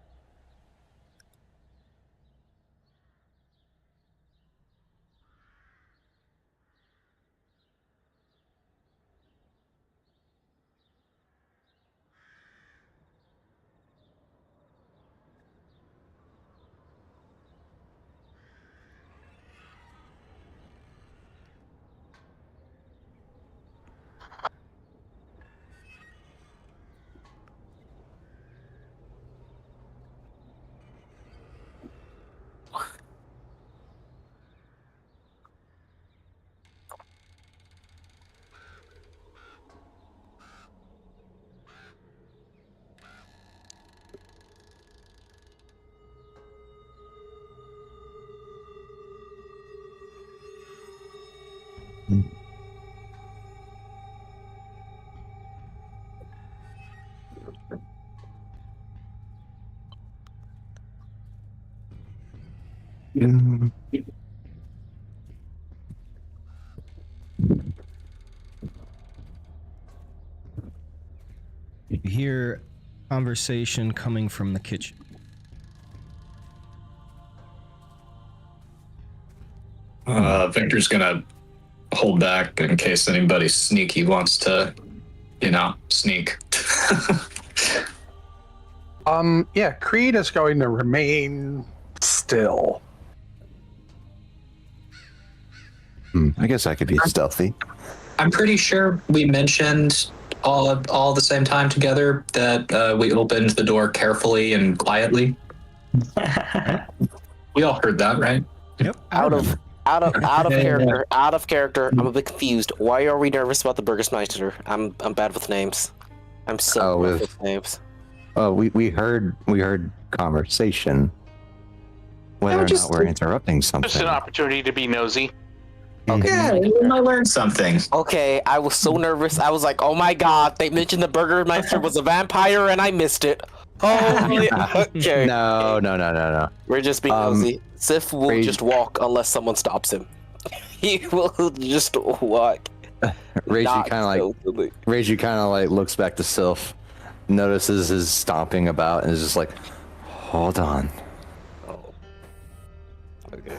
[SPEAKER 7] You hear conversation coming from the kitchen.
[SPEAKER 5] Victor's gonna hold back in case anybody sneaky wants to, sneak.
[SPEAKER 1] Yeah, Creed is going to remain still.
[SPEAKER 2] I guess I could be stealthy.
[SPEAKER 5] I'm pretty sure we mentioned all at the same time together that we opened the door carefully and quietly. We all heard that, right?
[SPEAKER 7] Yep.
[SPEAKER 3] Out of character. I'm a bit confused. Why are we nervous about the Burgomaster? I'm bad with names. I'm so bad with names.
[SPEAKER 2] Oh, we heard conversation. Whether or not we're interrupting something.
[SPEAKER 6] Just an opportunity to be nosy.
[SPEAKER 3] Okay.
[SPEAKER 5] Yeah, we might learn something.
[SPEAKER 3] Okay, I was so nervous. I was like, oh my god, they mentioned the Burgomaster was a vampire and I missed it. Oh, okay.
[SPEAKER 2] No.
[SPEAKER 3] We're just being nosy. Sif will just walk unless someone stops him. He will just walk.
[SPEAKER 2] Reiju kind of like looks back to Sylph, notices his stomping about, and is just like, hold on.
[SPEAKER 3] Oh. Okay.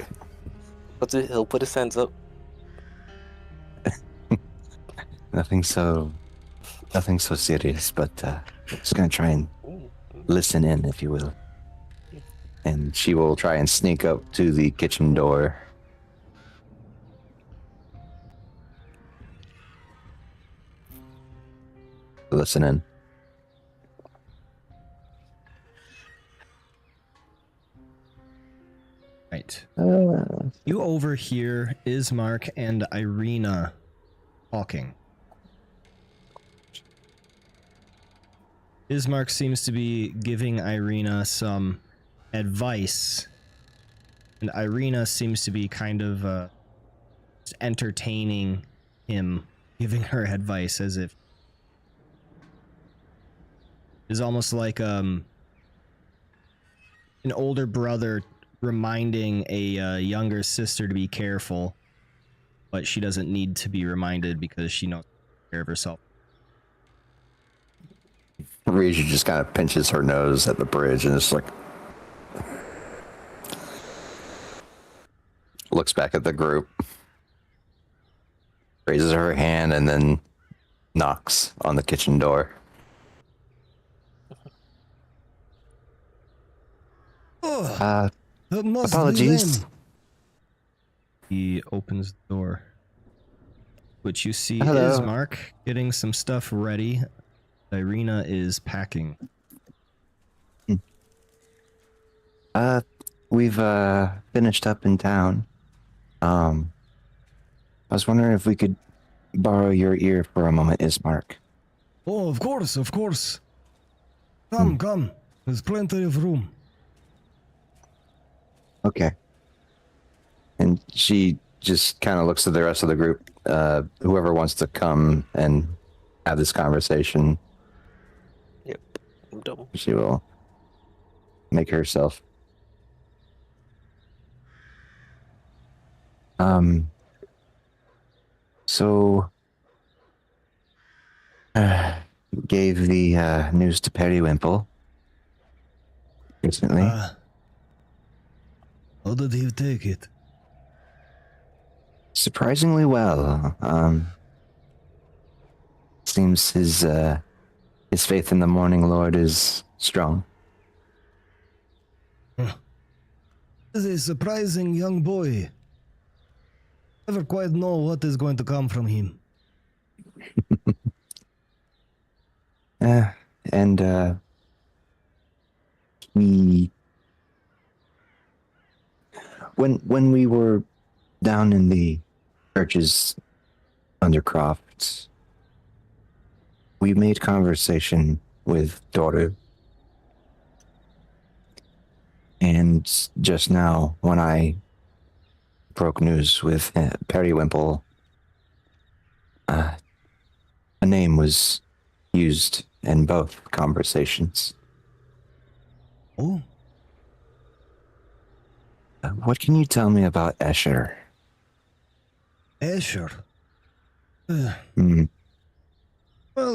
[SPEAKER 3] He'll put his hands up.
[SPEAKER 2] Nothing so serious, but just gonna try and listen in, if you will. And she will try and sneak up to the kitchen door. Listen in.
[SPEAKER 7] You overhear Ismark and Irina talking. Ismark seems to be giving Irina some advice, and Irina seems to be kind of just entertaining him, giving her advice as if it's almost like an older brother reminding a younger sister to be careful, but she doesn't need to be reminded because she knows how to take care of herself.
[SPEAKER 2] Reiju just kind of pinches her nose at the bridge and just like looks back at the group, raises her hand, and then knocks on the kitchen door.
[SPEAKER 7] Oh, that must
[SPEAKER 2] apologies.
[SPEAKER 7] be them. He opens the door, which you see
[SPEAKER 2] Hello.
[SPEAKER 7] Ismark getting some stuff ready. Irina is packing.
[SPEAKER 2] We've finished up in town. I was wondering if we could borrow your ear for a moment, Ismark.
[SPEAKER 7] Oh, of course, of course. Come, come. There's plenty of room.
[SPEAKER 2] Okay. And she just kind of looks at the rest of the group. Whoever wants to come and have this conversation,
[SPEAKER 3] Yep. I'm double.
[SPEAKER 2] she will make herself. So gave the news to Periwinkle recently.
[SPEAKER 7] How did he take it?
[SPEAKER 2] Surprisingly well. Seems his faith in the Morning Lord is strong.
[SPEAKER 7] He's a surprising young boy. Never quite know what is going to come from him.
[SPEAKER 2] And he, when we were down in the churches under Crofts, we made conversation with Doru. And just now, when I broke news with Periwinkle, a name was used in both conversations.
[SPEAKER 7] Oh?
[SPEAKER 2] What can you tell me about Escher?
[SPEAKER 7] Escher? Well,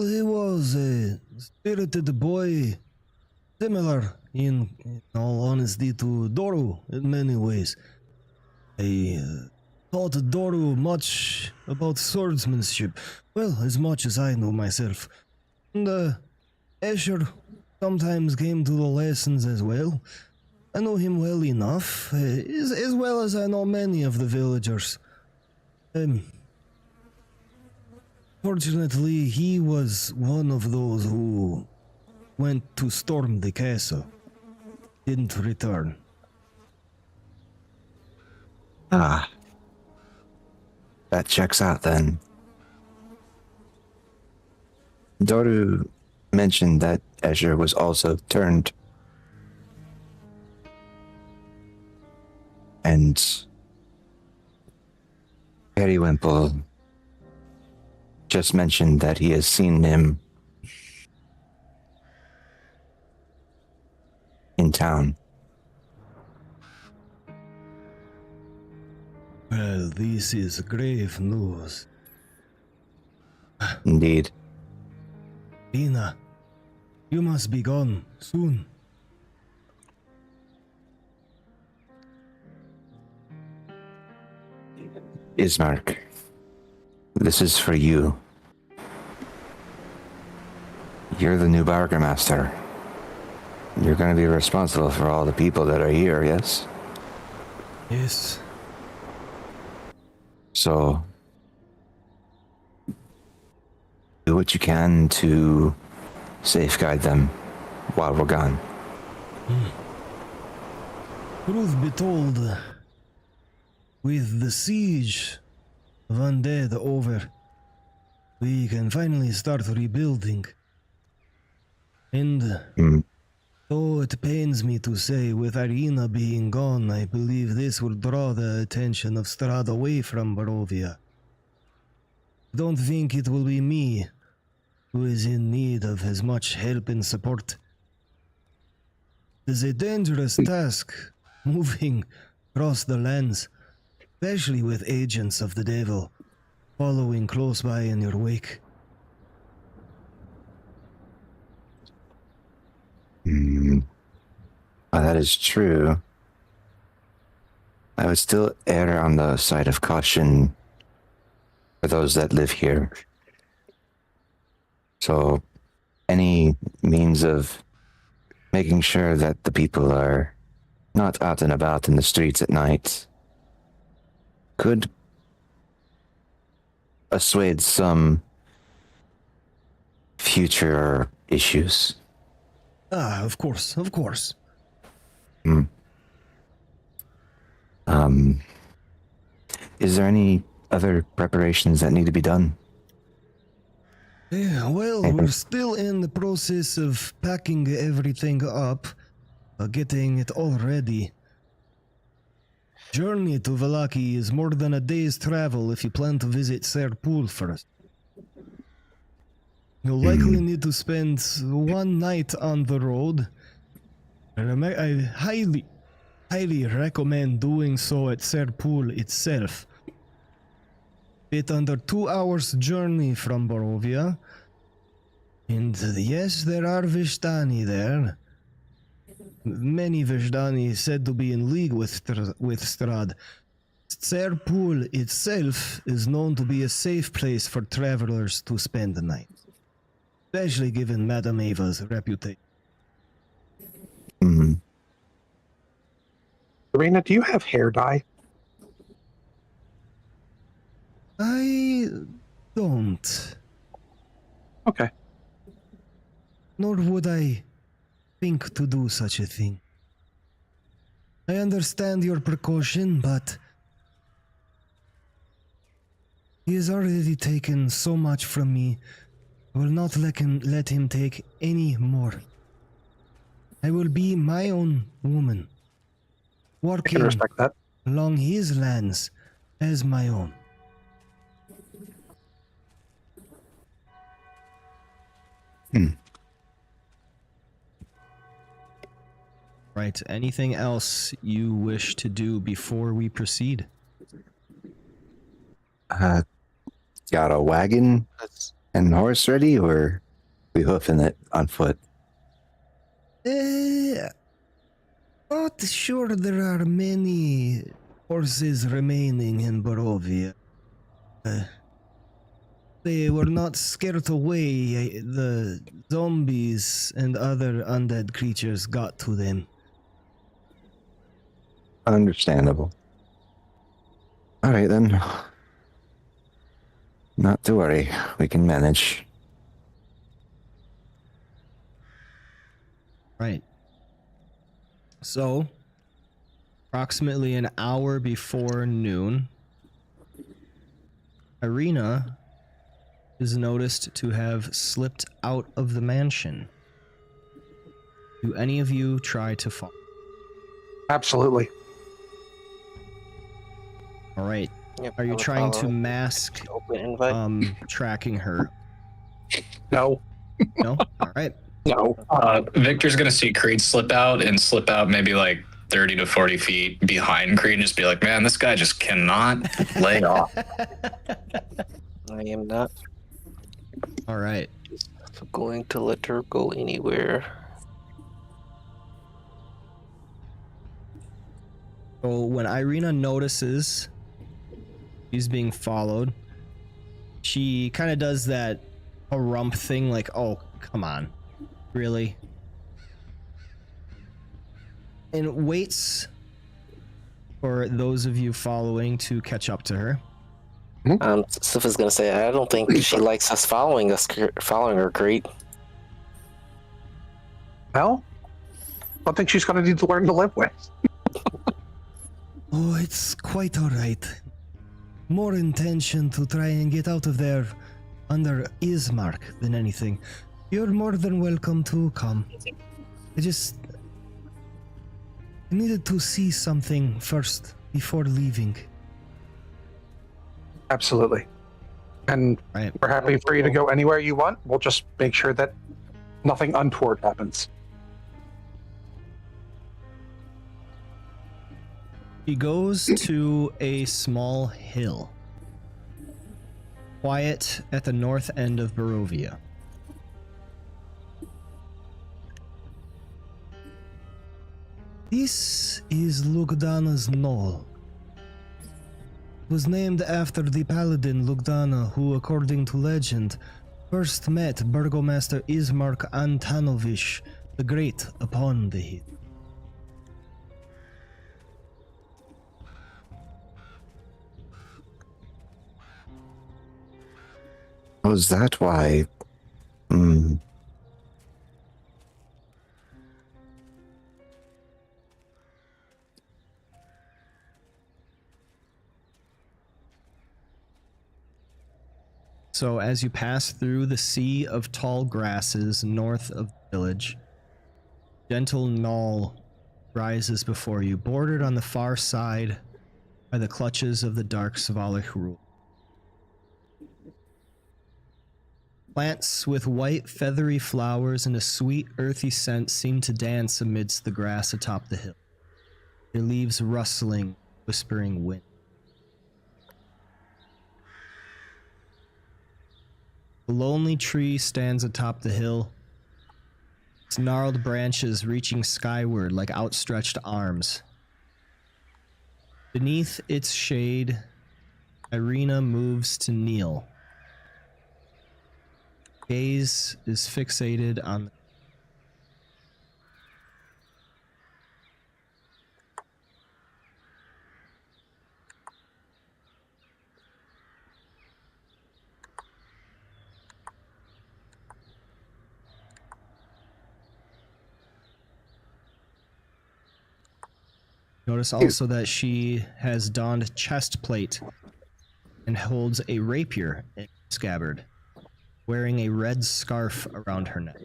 [SPEAKER 7] he was a spirited boy, similar in all honesty to Doru in many ways. I taught Doru much about swordsmanship, well, as much as I know myself. And Escher sometimes came to the lessons as well. I know him well enough, as well as I know many of the villagers. Fortunately, he was one of those who went to storm the castle. Didn't return.
[SPEAKER 2] Ah. That checks out then. Doru mentioned that Escher was also turned. And Periwinkle just mentioned that he has seen him in town.
[SPEAKER 7] Well, this is grave news.
[SPEAKER 2] Indeed.
[SPEAKER 7] Lina, you must be gone soon.
[SPEAKER 2] Ismark, this is for you. You're the new Burgomaster. You're going to be responsible for all the people that are here, yes?
[SPEAKER 7] Yes.
[SPEAKER 2] So, do what you can to safeguard them while we're gone.
[SPEAKER 7] Truth be told, with the siege of undead over, we can finally start rebuilding. And though it pains me to say, with Irina being gone, I believe this will draw the attention of Strahd away from Barovia. I don't think it will be me who is in need of as much help and support. It is a dangerous task, moving across the lands, especially with agents of the devil following close by in your wake.
[SPEAKER 2] Well, that is true. I would still err on the side of caution for those that live here. So, any means of making sure that the people are not out and about in the streets at night could assuage some future issues.
[SPEAKER 7] Of course, of course.
[SPEAKER 2] Is there any other preparations that need to be done?
[SPEAKER 7] Yeah, well, we're still in the process of packing everything up, getting it all ready. Journey to Vallaki is more than a day's travel if you plan to visit Serpul first. You'll likely need to spend one night on the road. I highly recommend doing so at Serpul itself. Bit under 2 hours journey from Barovia. And yes, there are Vishtani there. Many Vishtani said to be in league with Strahd. Serpul itself is known to be a safe place for travelers to spend the night. Especially given Madame Ava's reputation.
[SPEAKER 1] Serena, do you have hair dye?
[SPEAKER 7] I don't.
[SPEAKER 1] Okay.
[SPEAKER 7] Nor would I think to do such a thing. I understand your precaution, but he has already taken so much from me. I will not let him take any more. I will be my own woman,
[SPEAKER 1] I
[SPEAKER 7] working
[SPEAKER 1] can respect that.
[SPEAKER 7] along his lands as my own. Right, anything else you wish to do before we proceed?
[SPEAKER 2] Got a wagon and horse ready, or we hoofing it on foot?
[SPEAKER 7] Not sure there are many horses remaining in Barovia. They were not scared away. The zombies and other undead creatures got to them.
[SPEAKER 2] Understandable. All right, then. Not to worry. We can manage.
[SPEAKER 7] Right. So, approximately an hour before noon, Irina is noticed to have slipped out of the mansion. Do any of you try to follow?
[SPEAKER 1] Absolutely.
[SPEAKER 7] All right.
[SPEAKER 3] Yep,
[SPEAKER 7] Are
[SPEAKER 3] I
[SPEAKER 7] you
[SPEAKER 3] would
[SPEAKER 7] trying to
[SPEAKER 3] follow.
[SPEAKER 7] mask
[SPEAKER 3] Open invite.
[SPEAKER 7] tracking her?
[SPEAKER 1] No.
[SPEAKER 7] No? All right.
[SPEAKER 1] No.
[SPEAKER 5] Victor's gonna see Creed slip out maybe like 30 to 40 feet behind Creed and just be like, man, this guy just cannot lay off.
[SPEAKER 3] I am not
[SPEAKER 7] All right.
[SPEAKER 3] going to let her go anywhere.
[SPEAKER 7] So when Irina notices she's being followed, she kind of does that rump thing like, oh, come on. Really? And waits for those of you following to catch up to her.
[SPEAKER 3] Sif is gonna say, I don't think she likes us following her, Creed.
[SPEAKER 1] Well, I think she's going to need to learn to live with.
[SPEAKER 7] Oh, it's quite alright. More intention to try and get out of there under Ismark than anything. You're more than welcome to come. I needed to see something first before leaving.
[SPEAKER 1] Absolutely. And
[SPEAKER 7] Right.
[SPEAKER 1] we're happy for you to go anywhere you want. We'll just make sure that nothing untoward happens.
[SPEAKER 7] He goes to a small hill, quiet at the north end of Barovia. This is Lugdana's Knoll. It was named after the paladin Lugdana, who, according to legend, first met Burgomaster Ismark Antanovich the Great upon the hill.
[SPEAKER 2] Was that why?
[SPEAKER 7] So as you pass through the sea of tall grasses north of the village, gentle knoll rises before you, bordered on the far side by the clutches of the dark Svalich rule. Plants with white feathery flowers and a sweet earthy scent seem to dance amidst the grass atop the hill, their leaves rustling, whispering wind. The lonely tree stands atop the hill, its gnarled branches reaching skyward like outstretched arms. Beneath its shade, Irina moves to kneel. Gaze is fixated on. Notice also that she has donned chest plate and holds a rapier in its scabbard, wearing a red scarf around her neck.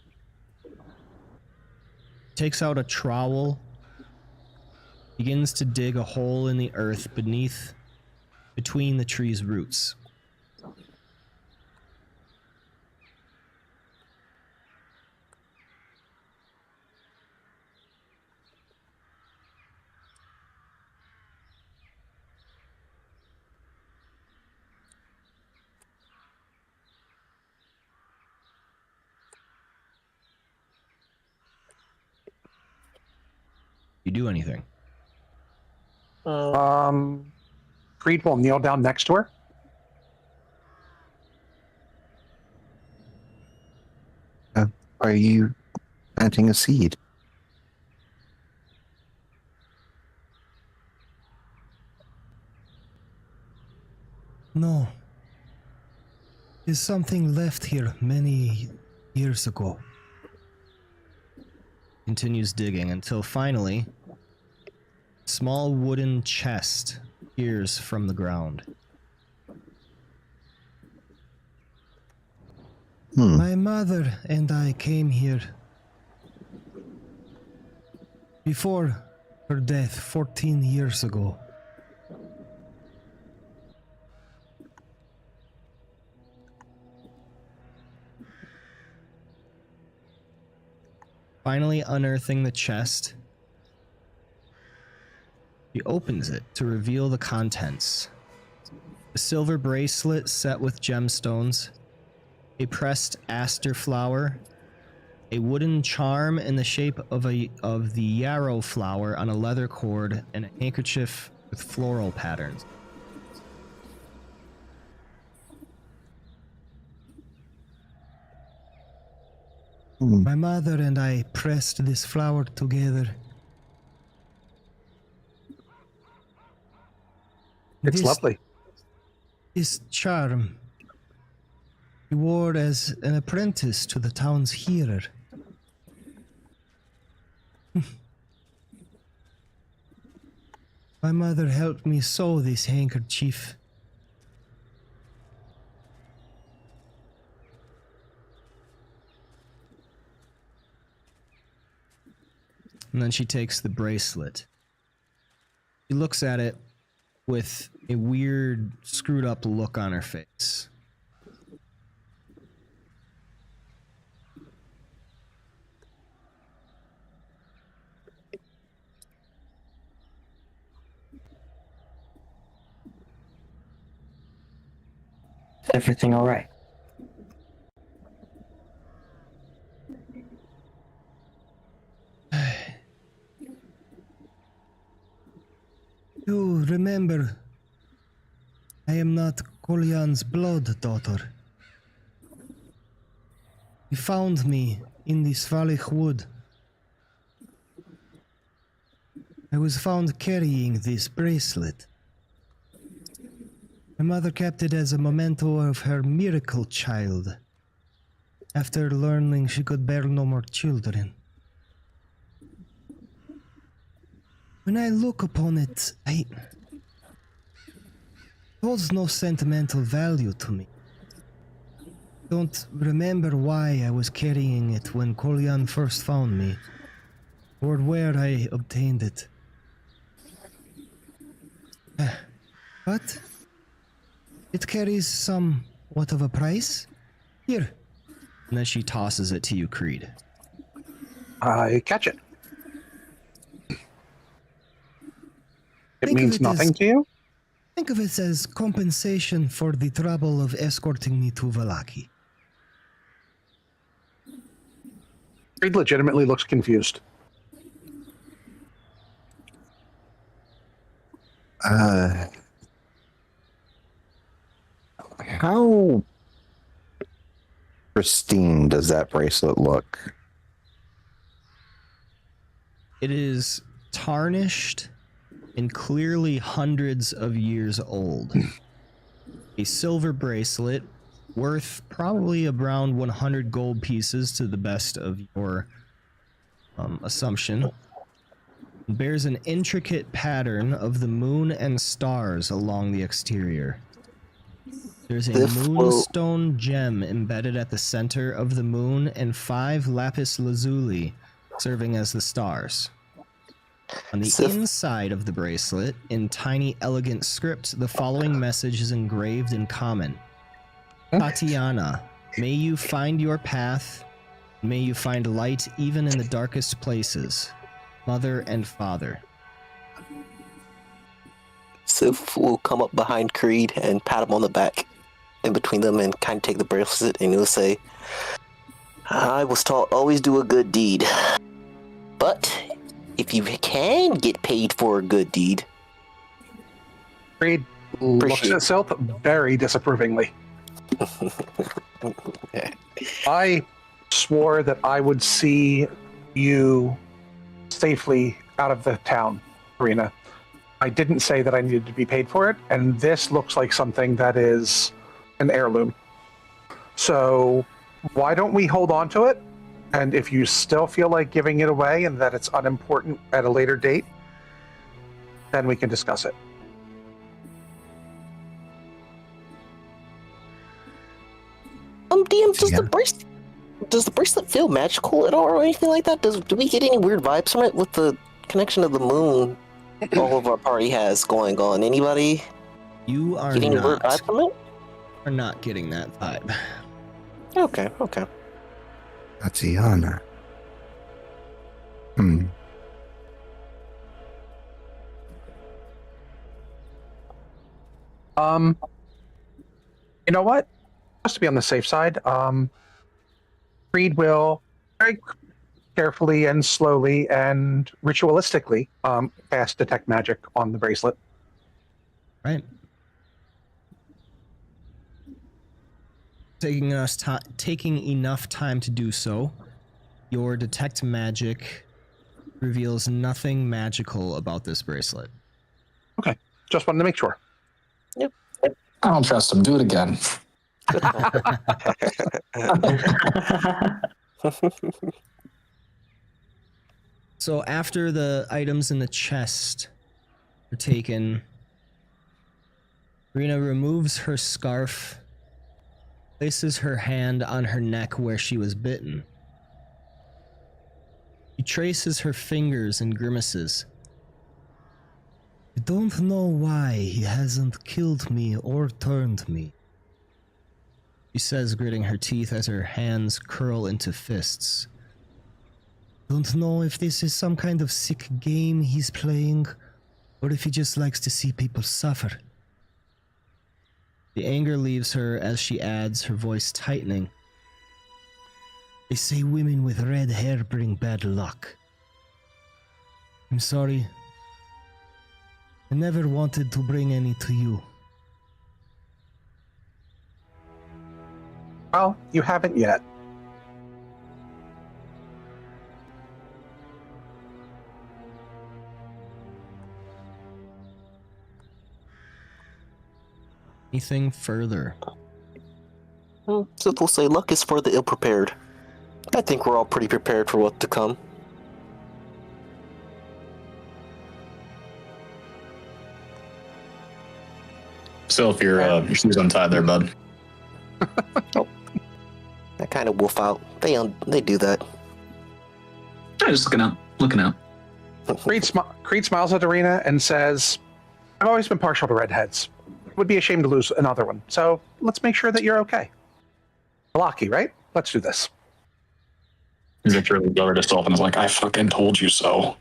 [SPEAKER 7] Takes out a trowel, begins to dig a hole in the earth between the tree's roots. You do anything?
[SPEAKER 1] Creed will kneel down next to her.
[SPEAKER 2] Are you planting a seed?
[SPEAKER 7] No. Is something left here many years ago. Continues digging until finally, a small wooden chest appears from the ground. My mother and I came here before her death 14 years ago. Finally unearthing the chest, he opens it to reveal the contents. A silver bracelet set with gemstones, a pressed aster flower, a wooden charm in the shape of the yarrow flower on a leather cord, and a handkerchief with floral patterns. My mother and I pressed this flower together.
[SPEAKER 1] It's lovely.
[SPEAKER 7] This charm he wore as an apprentice to the town's healer. My mother helped me sew this handkerchief. And then she takes the bracelet. She looks at it with a weird, screwed up look on her face.
[SPEAKER 4] Is everything all right?
[SPEAKER 7] You remember, I am not Kolyan's blood daughter. He found me in the Svalich wood. I was found carrying this bracelet. My mother kept it as a memento of her miracle child, after learning she could bear no more children. When I look upon it, it holds no sentimental value to me. Don't remember why I was carrying it when Kolyan first found me, or where I obtained it. But it carries somewhat of a price. Here. And then she tosses it to you, Creed.
[SPEAKER 1] I catch it. It
[SPEAKER 7] Think of
[SPEAKER 1] means
[SPEAKER 7] it
[SPEAKER 1] nothing
[SPEAKER 7] as-
[SPEAKER 1] to you?
[SPEAKER 7] Think of it as compensation for the trouble of escorting me to Valaki.
[SPEAKER 1] Creed legitimately looks confused.
[SPEAKER 2] How pristine does that bracelet look?
[SPEAKER 7] It is tarnished and clearly hundreds of years old. A silver bracelet worth probably around 100 gold pieces to the best of your assumption. It bears an intricate pattern of the moon and stars along the exterior. There's a
[SPEAKER 3] This will-
[SPEAKER 7] moonstone gem embedded at the center of the moon and 5 lapis lazuli serving as the stars. On the
[SPEAKER 3] Sif-
[SPEAKER 7] inside of the bracelet, in tiny, elegant script, the following message is engraved in common. Tatiana, may you find your path. May you find light even in the darkest places. Mother and father.
[SPEAKER 3] Sif will come up behind Creed and pat him on the back in between them and kind of take the bracelet and he'll say, I was taught always do a good deed. But if you can get paid for a good deed,
[SPEAKER 1] Creed looks
[SPEAKER 3] Appreciate
[SPEAKER 1] at Silth very disapprovingly. I swore that I would see you safely out of the town, Arena. I didn't say that I needed to be paid for it, and this looks like something that is an heirloom. So why don't we hold on to it? And if you still feel like giving it away and that it's unimportant at a later date, then we can discuss it.
[SPEAKER 3] DM,
[SPEAKER 2] Yeah.
[SPEAKER 3] does the bracelet feel magical at all or anything like that? Do we get any weird vibes from it with the connection of the moon all of our party has going on? Anybody
[SPEAKER 7] You are
[SPEAKER 3] getting any weird
[SPEAKER 7] not,
[SPEAKER 3] vibes from it?
[SPEAKER 7] are not getting that vibe.
[SPEAKER 3] Okay.
[SPEAKER 2] Tatiana.
[SPEAKER 1] You know what? Just to be on the safe side, Creed will very carefully and slowly and ritualistically cast detect magic on the bracelet.
[SPEAKER 7] Right. Taking enough time to do so, your detect magic reveals nothing magical about this bracelet.
[SPEAKER 1] Okay, just wanted to make sure.
[SPEAKER 5] I don't trust him. Do it again.
[SPEAKER 7] So after the items in the chest are taken. Rena removes her scarf, places her hand on her neck where she was bitten. She traces her fingers and grimaces. I don't know why he hasn't killed me or turned me, she says, gritting her teeth as her hands curl into fists. Don't know if this is some kind of sick game he's playing, or if he just likes to see people suffer. The anger leaves her as she adds, her voice tightening. They say women with red hair bring bad luck. I'm sorry. I never wanted to bring any to you.
[SPEAKER 1] Well, you haven't yet.
[SPEAKER 7] Anything further?
[SPEAKER 3] So they'll say luck is for the ill-prepared. I think we're all pretty prepared for what's to come.
[SPEAKER 5] Sylph, your shoes untied there, bud.
[SPEAKER 3] That kind of wolf out. They do that.
[SPEAKER 8] I'm just looking out.
[SPEAKER 1] Creed smiles at Arena and says, I've always been partial to redheads. It would be a shame to lose another one. So let's make sure that you're okay. Lucky, right? Let's do this.
[SPEAKER 5] Victor leans over to Sylph and is like, I fucking told you so.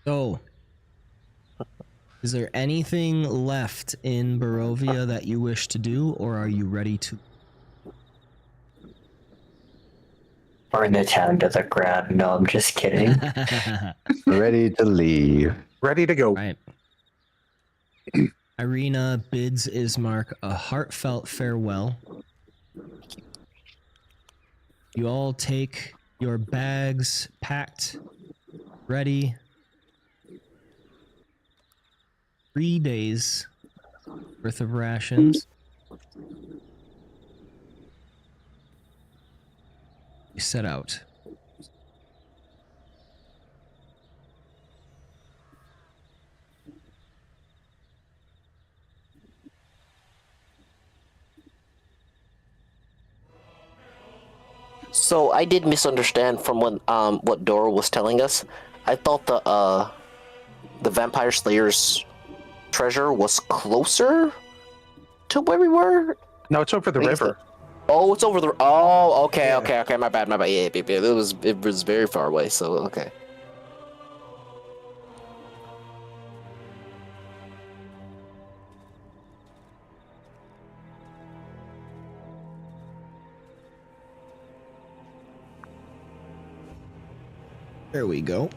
[SPEAKER 7] So, is there anything left in Barovia that you wish to do, or are you ready to?
[SPEAKER 4] Burn the town to the ground. No, I'm just kidding.
[SPEAKER 2] Ready to leave.
[SPEAKER 1] Ready to go.
[SPEAKER 7] Right. Irina bids Ismark a heartfelt farewell. You all take your bags packed, ready. 3 days worth of rations. You set out.
[SPEAKER 3] So I did misunderstand from what Dora was telling us. I thought the Vampire Slayer's treasure was closer to where we were.
[SPEAKER 1] No, it's over the river.
[SPEAKER 3] Oh, it's over the. Oh, okay,
[SPEAKER 1] Yeah.
[SPEAKER 3] okay. My bad. Yeah, it was very far away. So okay.
[SPEAKER 7] There we go.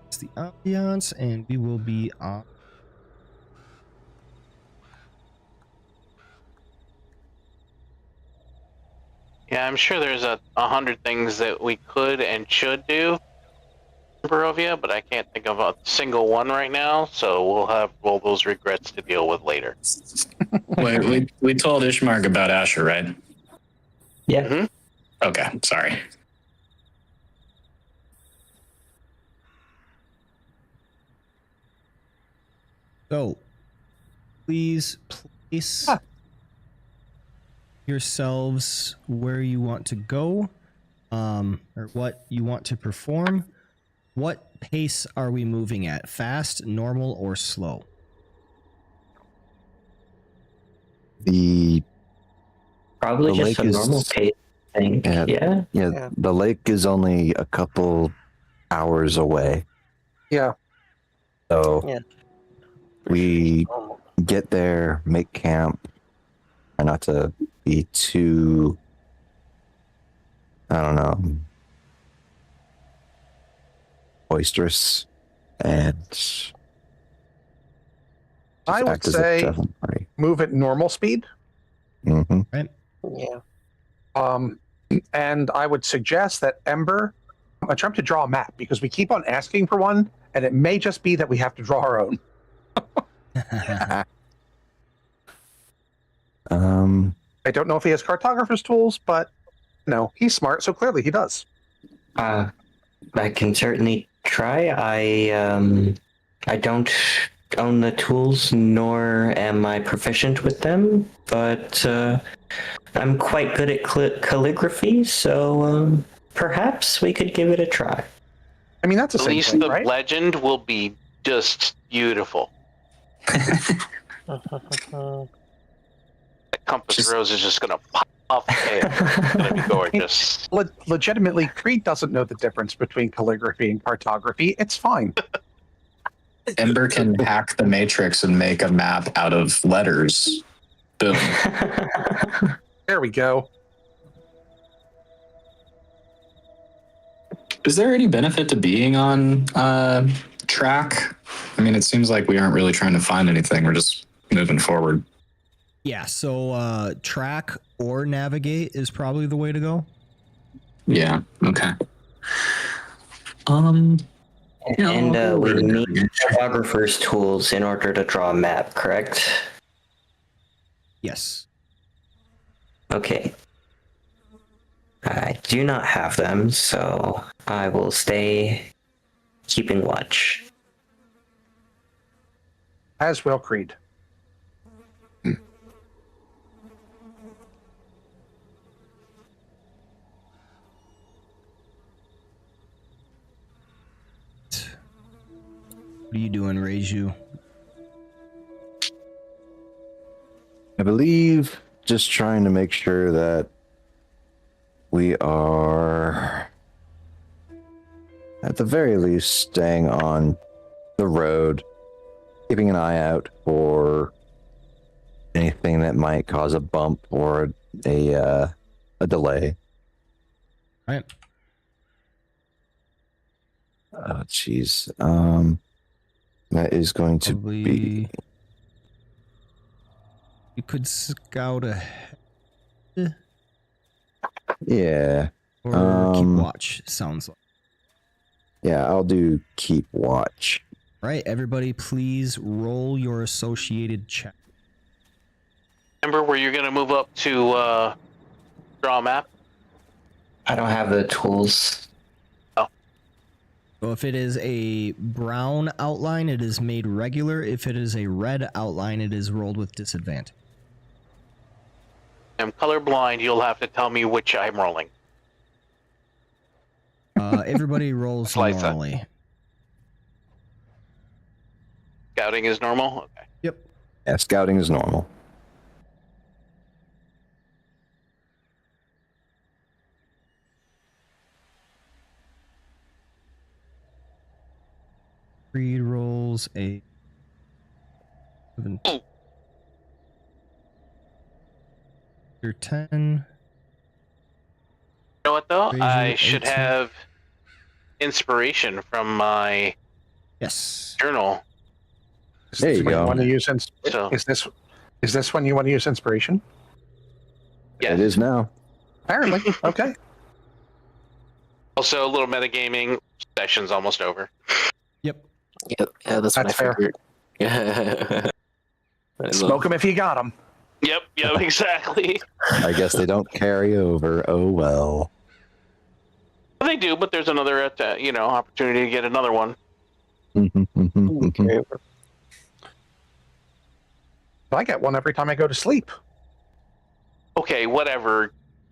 [SPEAKER 7] It's the ambiance, and we will be on.
[SPEAKER 6] Yeah, I'm sure there's 100 things that we could and should do in Barovia, but I can't think of a single one right now, so we'll have all those regrets to deal with later.
[SPEAKER 5] Wait, we told Ismark about Asher, right?
[SPEAKER 4] Yeah.
[SPEAKER 6] Mhm.
[SPEAKER 5] Okay, sorry.
[SPEAKER 7] So, please place yourselves where you want to go, or what you want to perform. What pace are we moving at? Fast, normal, or slow?
[SPEAKER 2] The
[SPEAKER 4] Probably
[SPEAKER 2] The
[SPEAKER 4] just
[SPEAKER 2] lake
[SPEAKER 4] a
[SPEAKER 2] is-
[SPEAKER 4] normal pace, I think.
[SPEAKER 2] Yeah.
[SPEAKER 4] Yeah.
[SPEAKER 2] yeah, the lake is only a couple hours away.
[SPEAKER 1] Yeah.
[SPEAKER 2] So
[SPEAKER 3] Yeah.
[SPEAKER 2] we get there, make camp, try not to be too, I don't know, boisterous, and just
[SPEAKER 1] I would
[SPEAKER 2] act as a
[SPEAKER 1] say
[SPEAKER 2] traveling party.
[SPEAKER 1] move at normal speed.
[SPEAKER 2] Mm-hmm.
[SPEAKER 3] Yeah.
[SPEAKER 1] And I would suggest that Ember attempt to draw a map because we keep on asking for one, and it may just be that we have to draw our own. I don't know if he has cartographer's tools, but no, he's smart, so clearly he does.
[SPEAKER 4] I can certainly try. I don't own the tools, nor am I proficient with them, but I'm quite good at calligraphy, so perhaps we could give it a try.
[SPEAKER 1] I mean, that's the
[SPEAKER 6] At
[SPEAKER 1] same
[SPEAKER 6] least
[SPEAKER 1] thing,
[SPEAKER 6] the
[SPEAKER 1] right?
[SPEAKER 6] legend will be just beautiful. The compass rose is just gonna pop off the tail. It's gonna be gorgeous.
[SPEAKER 1] Legitimately, Creed doesn't know the difference between calligraphy and cartography. It's fine.
[SPEAKER 5] Ember can hack the matrix and make a map out of letters. Boom.
[SPEAKER 1] There we go.
[SPEAKER 5] Is there any benefit to being on track? I mean, it seems like we aren't really trying to find anything. We're just moving forward.
[SPEAKER 7] Yeah, so track or navigate is probably the way to go.
[SPEAKER 5] Yeah. Okay. Yeah,
[SPEAKER 4] And
[SPEAKER 5] I'll go
[SPEAKER 4] we
[SPEAKER 5] over to
[SPEAKER 4] need
[SPEAKER 5] navigate.
[SPEAKER 4] photographer's tools in order to draw a map, correct?
[SPEAKER 7] Yes.
[SPEAKER 4] Okay. I do not have them, so I will stay keeping watch.
[SPEAKER 1] As will Creed.
[SPEAKER 7] What are you doing, Reiju?
[SPEAKER 2] I believe just trying to make sure that we are, at the very least, staying on the road, keeping an eye out for anything that might cause a bump or a delay.
[SPEAKER 7] Right.
[SPEAKER 2] Oh, jeez. That is going to be.
[SPEAKER 7] Probably. You could scout ahead
[SPEAKER 2] Yeah.
[SPEAKER 7] or keep watch. Sounds like.
[SPEAKER 2] Yeah, I'll do keep watch.
[SPEAKER 7] Right, everybody, please roll your associated check.
[SPEAKER 6] Remember, were you gonna move up to draw a map?
[SPEAKER 4] I don't have the tools.
[SPEAKER 7] So if it is a brown outline, it is made regular. If it is a red outline, it is rolled with disadvantage.
[SPEAKER 6] I'm colorblind. You'll have to tell me which I'm rolling.
[SPEAKER 7] Everybody rolls
[SPEAKER 6] Slice that.
[SPEAKER 7] normally.
[SPEAKER 6] Scouting is normal. Okay.
[SPEAKER 7] Yep.
[SPEAKER 2] Yeah, scouting is normal.
[SPEAKER 7] Creed rolls a 7.
[SPEAKER 6] Oh.
[SPEAKER 7] You're 10.
[SPEAKER 6] You know what though?
[SPEAKER 7] Raise
[SPEAKER 6] I
[SPEAKER 7] your
[SPEAKER 6] should
[SPEAKER 7] 18.
[SPEAKER 6] have inspiration from my
[SPEAKER 7] Yes.
[SPEAKER 6] journal.
[SPEAKER 1] Is
[SPEAKER 2] There
[SPEAKER 1] this
[SPEAKER 2] you
[SPEAKER 1] when
[SPEAKER 2] go.
[SPEAKER 1] want to use
[SPEAKER 6] So
[SPEAKER 1] is this when you want to use inspiration?
[SPEAKER 6] yes.
[SPEAKER 2] It is now.
[SPEAKER 1] Apparently. Okay.
[SPEAKER 6] Also, a little metagaming. Session's almost over.
[SPEAKER 7] Yep.
[SPEAKER 3] Yeah, that's what I
[SPEAKER 1] That's fair.
[SPEAKER 3] figured. Yeah.
[SPEAKER 1] Smoke them if you got them.
[SPEAKER 6] Yep. Exactly.
[SPEAKER 2] I guess they don't carry over. Oh well.
[SPEAKER 6] They do, but there's another, opportunity to get another one.
[SPEAKER 3] Okay.
[SPEAKER 1] I get one every time I go to sleep.
[SPEAKER 6] Okay, whatever.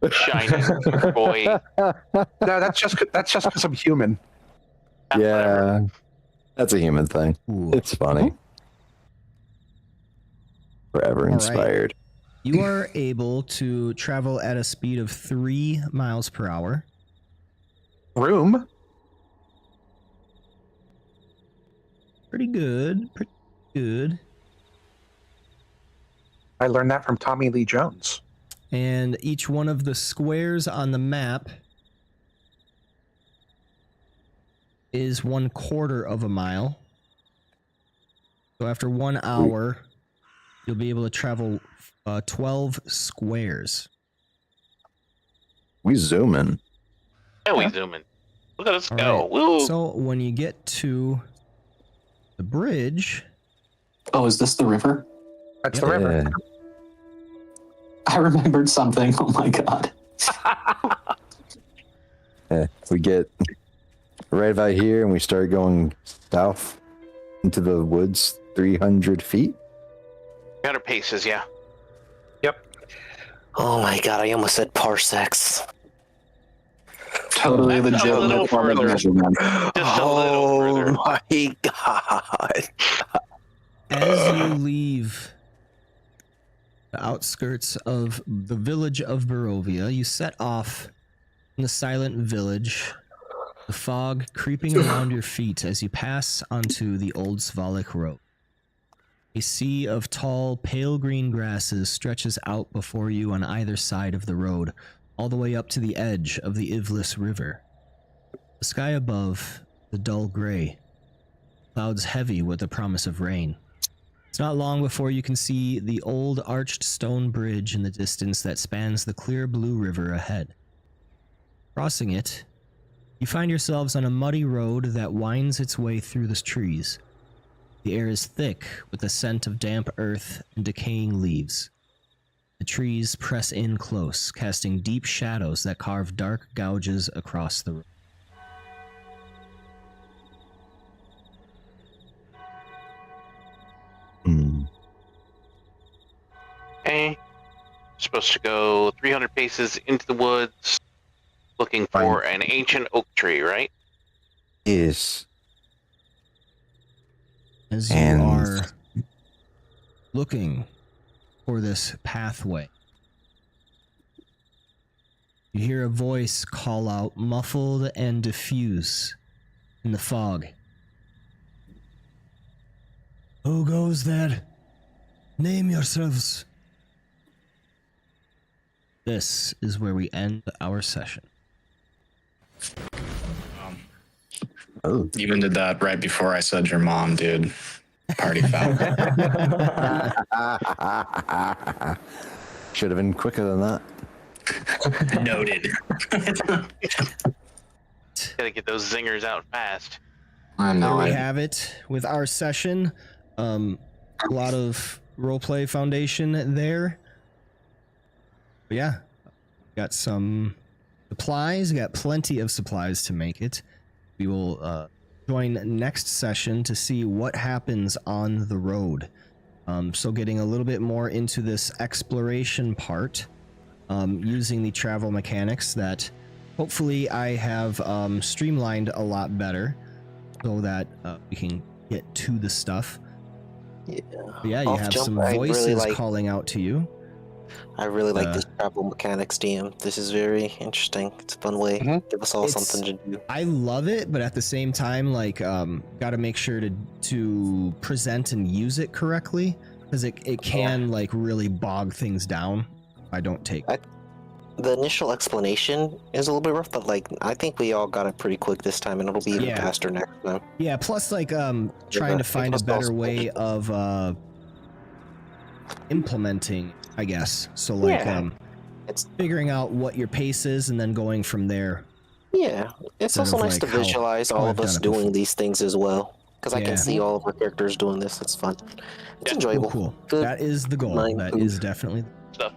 [SPEAKER 6] Shining boy.
[SPEAKER 1] No, that's just because I'm human.
[SPEAKER 6] Whatever.
[SPEAKER 2] Yeah, that's a human thing.
[SPEAKER 7] Ooh.
[SPEAKER 2] It's funny. Forever
[SPEAKER 7] right.
[SPEAKER 2] inspired.
[SPEAKER 7] You are able to travel at a speed of 3 miles per hour.
[SPEAKER 1] Room.
[SPEAKER 7] Pretty good. Pretty good.
[SPEAKER 1] I learned that from Tommy Lee Jones.
[SPEAKER 7] And each one of the squares on the map is 1/4 of a mile. So after 1 hour, you'll be able to travel 12 squares.
[SPEAKER 2] We zoom in.
[SPEAKER 6] Yeah, we zoom in. Look at us
[SPEAKER 7] All
[SPEAKER 6] go.
[SPEAKER 7] right.
[SPEAKER 6] Woo!
[SPEAKER 7] So when you get to the bridge,
[SPEAKER 8] Oh, is this the river?
[SPEAKER 1] That's the river.
[SPEAKER 2] Yeah.
[SPEAKER 8] I remembered something. Oh my god.
[SPEAKER 2] Yeah, we get right about here and we start going south into the woods 300 feet.
[SPEAKER 6] 300 paces, yeah.
[SPEAKER 3] Oh my god, I almost said parsecs.
[SPEAKER 8] Totally
[SPEAKER 6] That's a
[SPEAKER 8] legit.
[SPEAKER 6] little further.
[SPEAKER 8] measurement.
[SPEAKER 6] Just a little further.
[SPEAKER 3] my god.
[SPEAKER 7] as you leave the outskirts of the village of Barovia, you set off in the silent village, the fog creeping around your feet as you pass onto the old Svalek road. A sea of tall, pale green grasses stretches out before you on either side of the road, all the way up to the edge of the Ivlis River. The sky above, the dull gray, clouds heavy with the promise of rain. It's not long before you can see the old arched stone bridge in the distance that spans the clear blue river ahead. Crossing it, you find yourselves on a muddy road that winds its way through the trees. The air is thick with the scent of damp earth and decaying leaves. The trees press in close, casting deep shadows that carve dark gouges across the road.
[SPEAKER 6] Okay. Supposed to go 300 paces into the woods, looking for an ancient oak tree, right?
[SPEAKER 2] Yes.
[SPEAKER 7] As you
[SPEAKER 2] And-
[SPEAKER 7] are looking for this pathway, you hear a voice call out, muffled and diffuse in the fog. Who goes there? Name yourselves. This is where we end our session.
[SPEAKER 2] Oh.
[SPEAKER 5] You even did that right before I said your mom, dude. Party foul.
[SPEAKER 2] Should have been quicker than that.
[SPEAKER 5] Noted.
[SPEAKER 6] Gotta get those zingers out fast.
[SPEAKER 8] I
[SPEAKER 7] There
[SPEAKER 8] know.
[SPEAKER 7] we have it with our session. A lot of roleplay foundation there. But yeah, got some supplies. Got plenty of supplies to make it. We will join next session to see what happens on the road. So getting a little bit more into this exploration part, using the travel mechanics that hopefully I have streamlined a lot better so that we can get to the stuff.
[SPEAKER 3] Yeah.
[SPEAKER 7] But yeah, you
[SPEAKER 3] Off
[SPEAKER 7] have
[SPEAKER 3] jump,
[SPEAKER 7] some
[SPEAKER 3] I
[SPEAKER 7] voices
[SPEAKER 3] really like-
[SPEAKER 7] calling out to you.
[SPEAKER 3] I really like
[SPEAKER 7] Uh,
[SPEAKER 3] this travel mechanics, DM. This is very interesting. It's a fun way.
[SPEAKER 1] Mhm.
[SPEAKER 3] Give us all
[SPEAKER 7] It's-
[SPEAKER 3] something to do.
[SPEAKER 7] I love it, but at the same time, like, got to make sure to present and use it correctly, because it can like really bog things down. I don't take.
[SPEAKER 3] The initial explanation is a little bit rough, but like I think we all got it pretty quick this time, and it'll be even
[SPEAKER 7] Yeah.
[SPEAKER 3] faster next time.
[SPEAKER 7] Yeah. Plus, like, trying to
[SPEAKER 3] I
[SPEAKER 7] find a
[SPEAKER 3] think
[SPEAKER 7] better
[SPEAKER 3] also-
[SPEAKER 7] way of implementing, I guess. So like,
[SPEAKER 3] Yeah. It's
[SPEAKER 7] figuring out what your pace is, and then going from there.
[SPEAKER 3] yeah. It's
[SPEAKER 7] Instead
[SPEAKER 3] also
[SPEAKER 7] of,
[SPEAKER 3] nice
[SPEAKER 7] like,
[SPEAKER 3] to
[SPEAKER 7] how-
[SPEAKER 3] visualize
[SPEAKER 7] how
[SPEAKER 3] all
[SPEAKER 7] I've
[SPEAKER 3] of us
[SPEAKER 7] done it before.
[SPEAKER 3] doing these things as well, because I
[SPEAKER 7] Yeah.
[SPEAKER 3] can see all of our characters doing this. It's fun. It's
[SPEAKER 6] Yeah.
[SPEAKER 3] enjoyable.
[SPEAKER 7] Cool.
[SPEAKER 3] Good.
[SPEAKER 7] That is the goal.
[SPEAKER 3] Mind
[SPEAKER 7] That
[SPEAKER 3] food.
[SPEAKER 7] is definitely.
[SPEAKER 6] Stuff.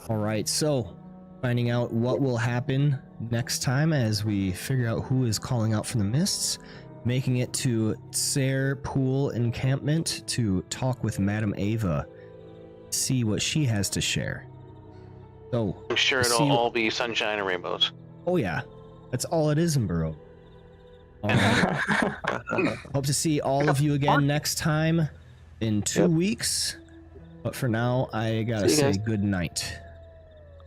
[SPEAKER 7] All right, so finding out what will happen next time as we figure out who is calling out from the mists, making it to Ser Pool Encampment to talk with Madame Ava, see what she has to share. So,
[SPEAKER 6] I'm sure
[SPEAKER 7] See
[SPEAKER 6] it'll
[SPEAKER 7] you-
[SPEAKER 6] all be sunshine and rainbows.
[SPEAKER 7] oh yeah, that's all it is in Burrow. All right. Hope to see all of you again next time in 2
[SPEAKER 3] Yep.
[SPEAKER 7] weeks. But for now, I gotta
[SPEAKER 3] See you
[SPEAKER 7] say
[SPEAKER 3] guys.
[SPEAKER 7] good night.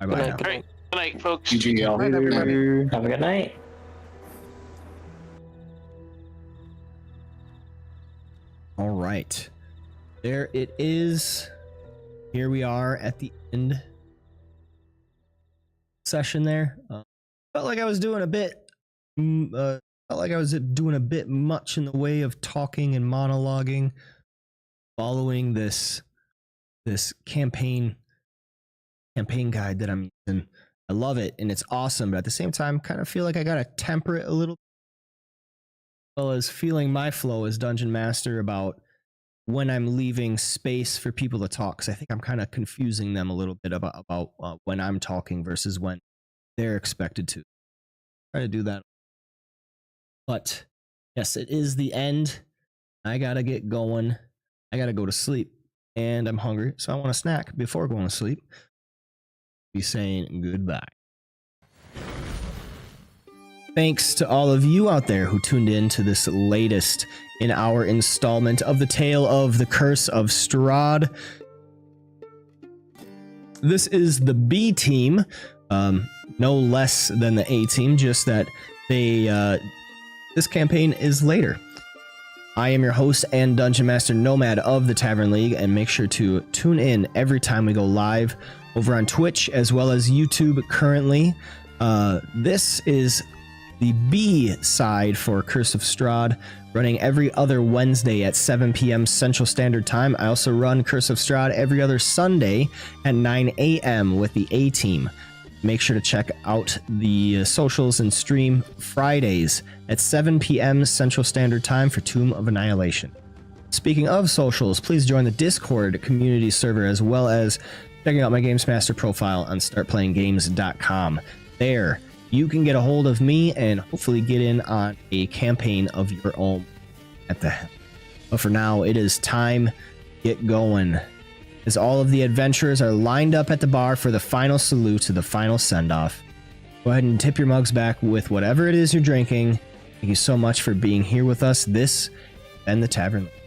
[SPEAKER 7] Bye
[SPEAKER 3] Good
[SPEAKER 7] bye
[SPEAKER 3] night,
[SPEAKER 7] now.
[SPEAKER 3] good
[SPEAKER 6] All right. Good night, folks.
[SPEAKER 5] GG, y'all.
[SPEAKER 1] Night, everybody.
[SPEAKER 4] Have a good night.
[SPEAKER 7] All right. There it is. Here we are at the end session there. Felt like I was doing a bit much in the way of talking and monologuing, following this this campaign guide that I'm using. I love it and it's awesome, but at the same time, kind of feel like I gotta temper it a little, as well as feeling my flow as dungeon master about when I'm leaving space for people to talk. Because I think I'm kind of confusing them a little bit about when I'm talking versus when they're expected to. Try to do that. But yes, it is the end. I gotta get going. I gotta go to sleep, and I'm hungry, so I want a snack before going to sleep. Be saying goodbye. Thanks to all of you out there who tuned in to this latest in our installment of the Tale of the Curse of Strahd. This is the B team, no less than the A team, just that they this campaign is later. I am your host and Dungeon Master tNomad of the Tavern League, and make sure to tune in every time we go live over on Twitch as well as YouTube currently. This is the B side for Curse of Strahd, running every other Wednesday at 7 p.m. Central Standard Time. I also run Curse of Strahd every other Sunday at 9 a.m. with the A team. Make sure to check out the socials and stream Fridays at 7 p.m. Central Standard Time for Tomb of Annihilation. Speaking of socials, please join the Discord community server as well as checking out my Games Master profile on startplayinggames.com. There, you can get a hold of me and hopefully get in on a campaign of your own at the helm. But for now, it is time to get going, as all of the adventurers are lined up at the bar for the final salute to the final send-off. Go ahead and tip your mugs back with whatever it is you're drinking. Thank you so much for being here with us. This and the Tavern League.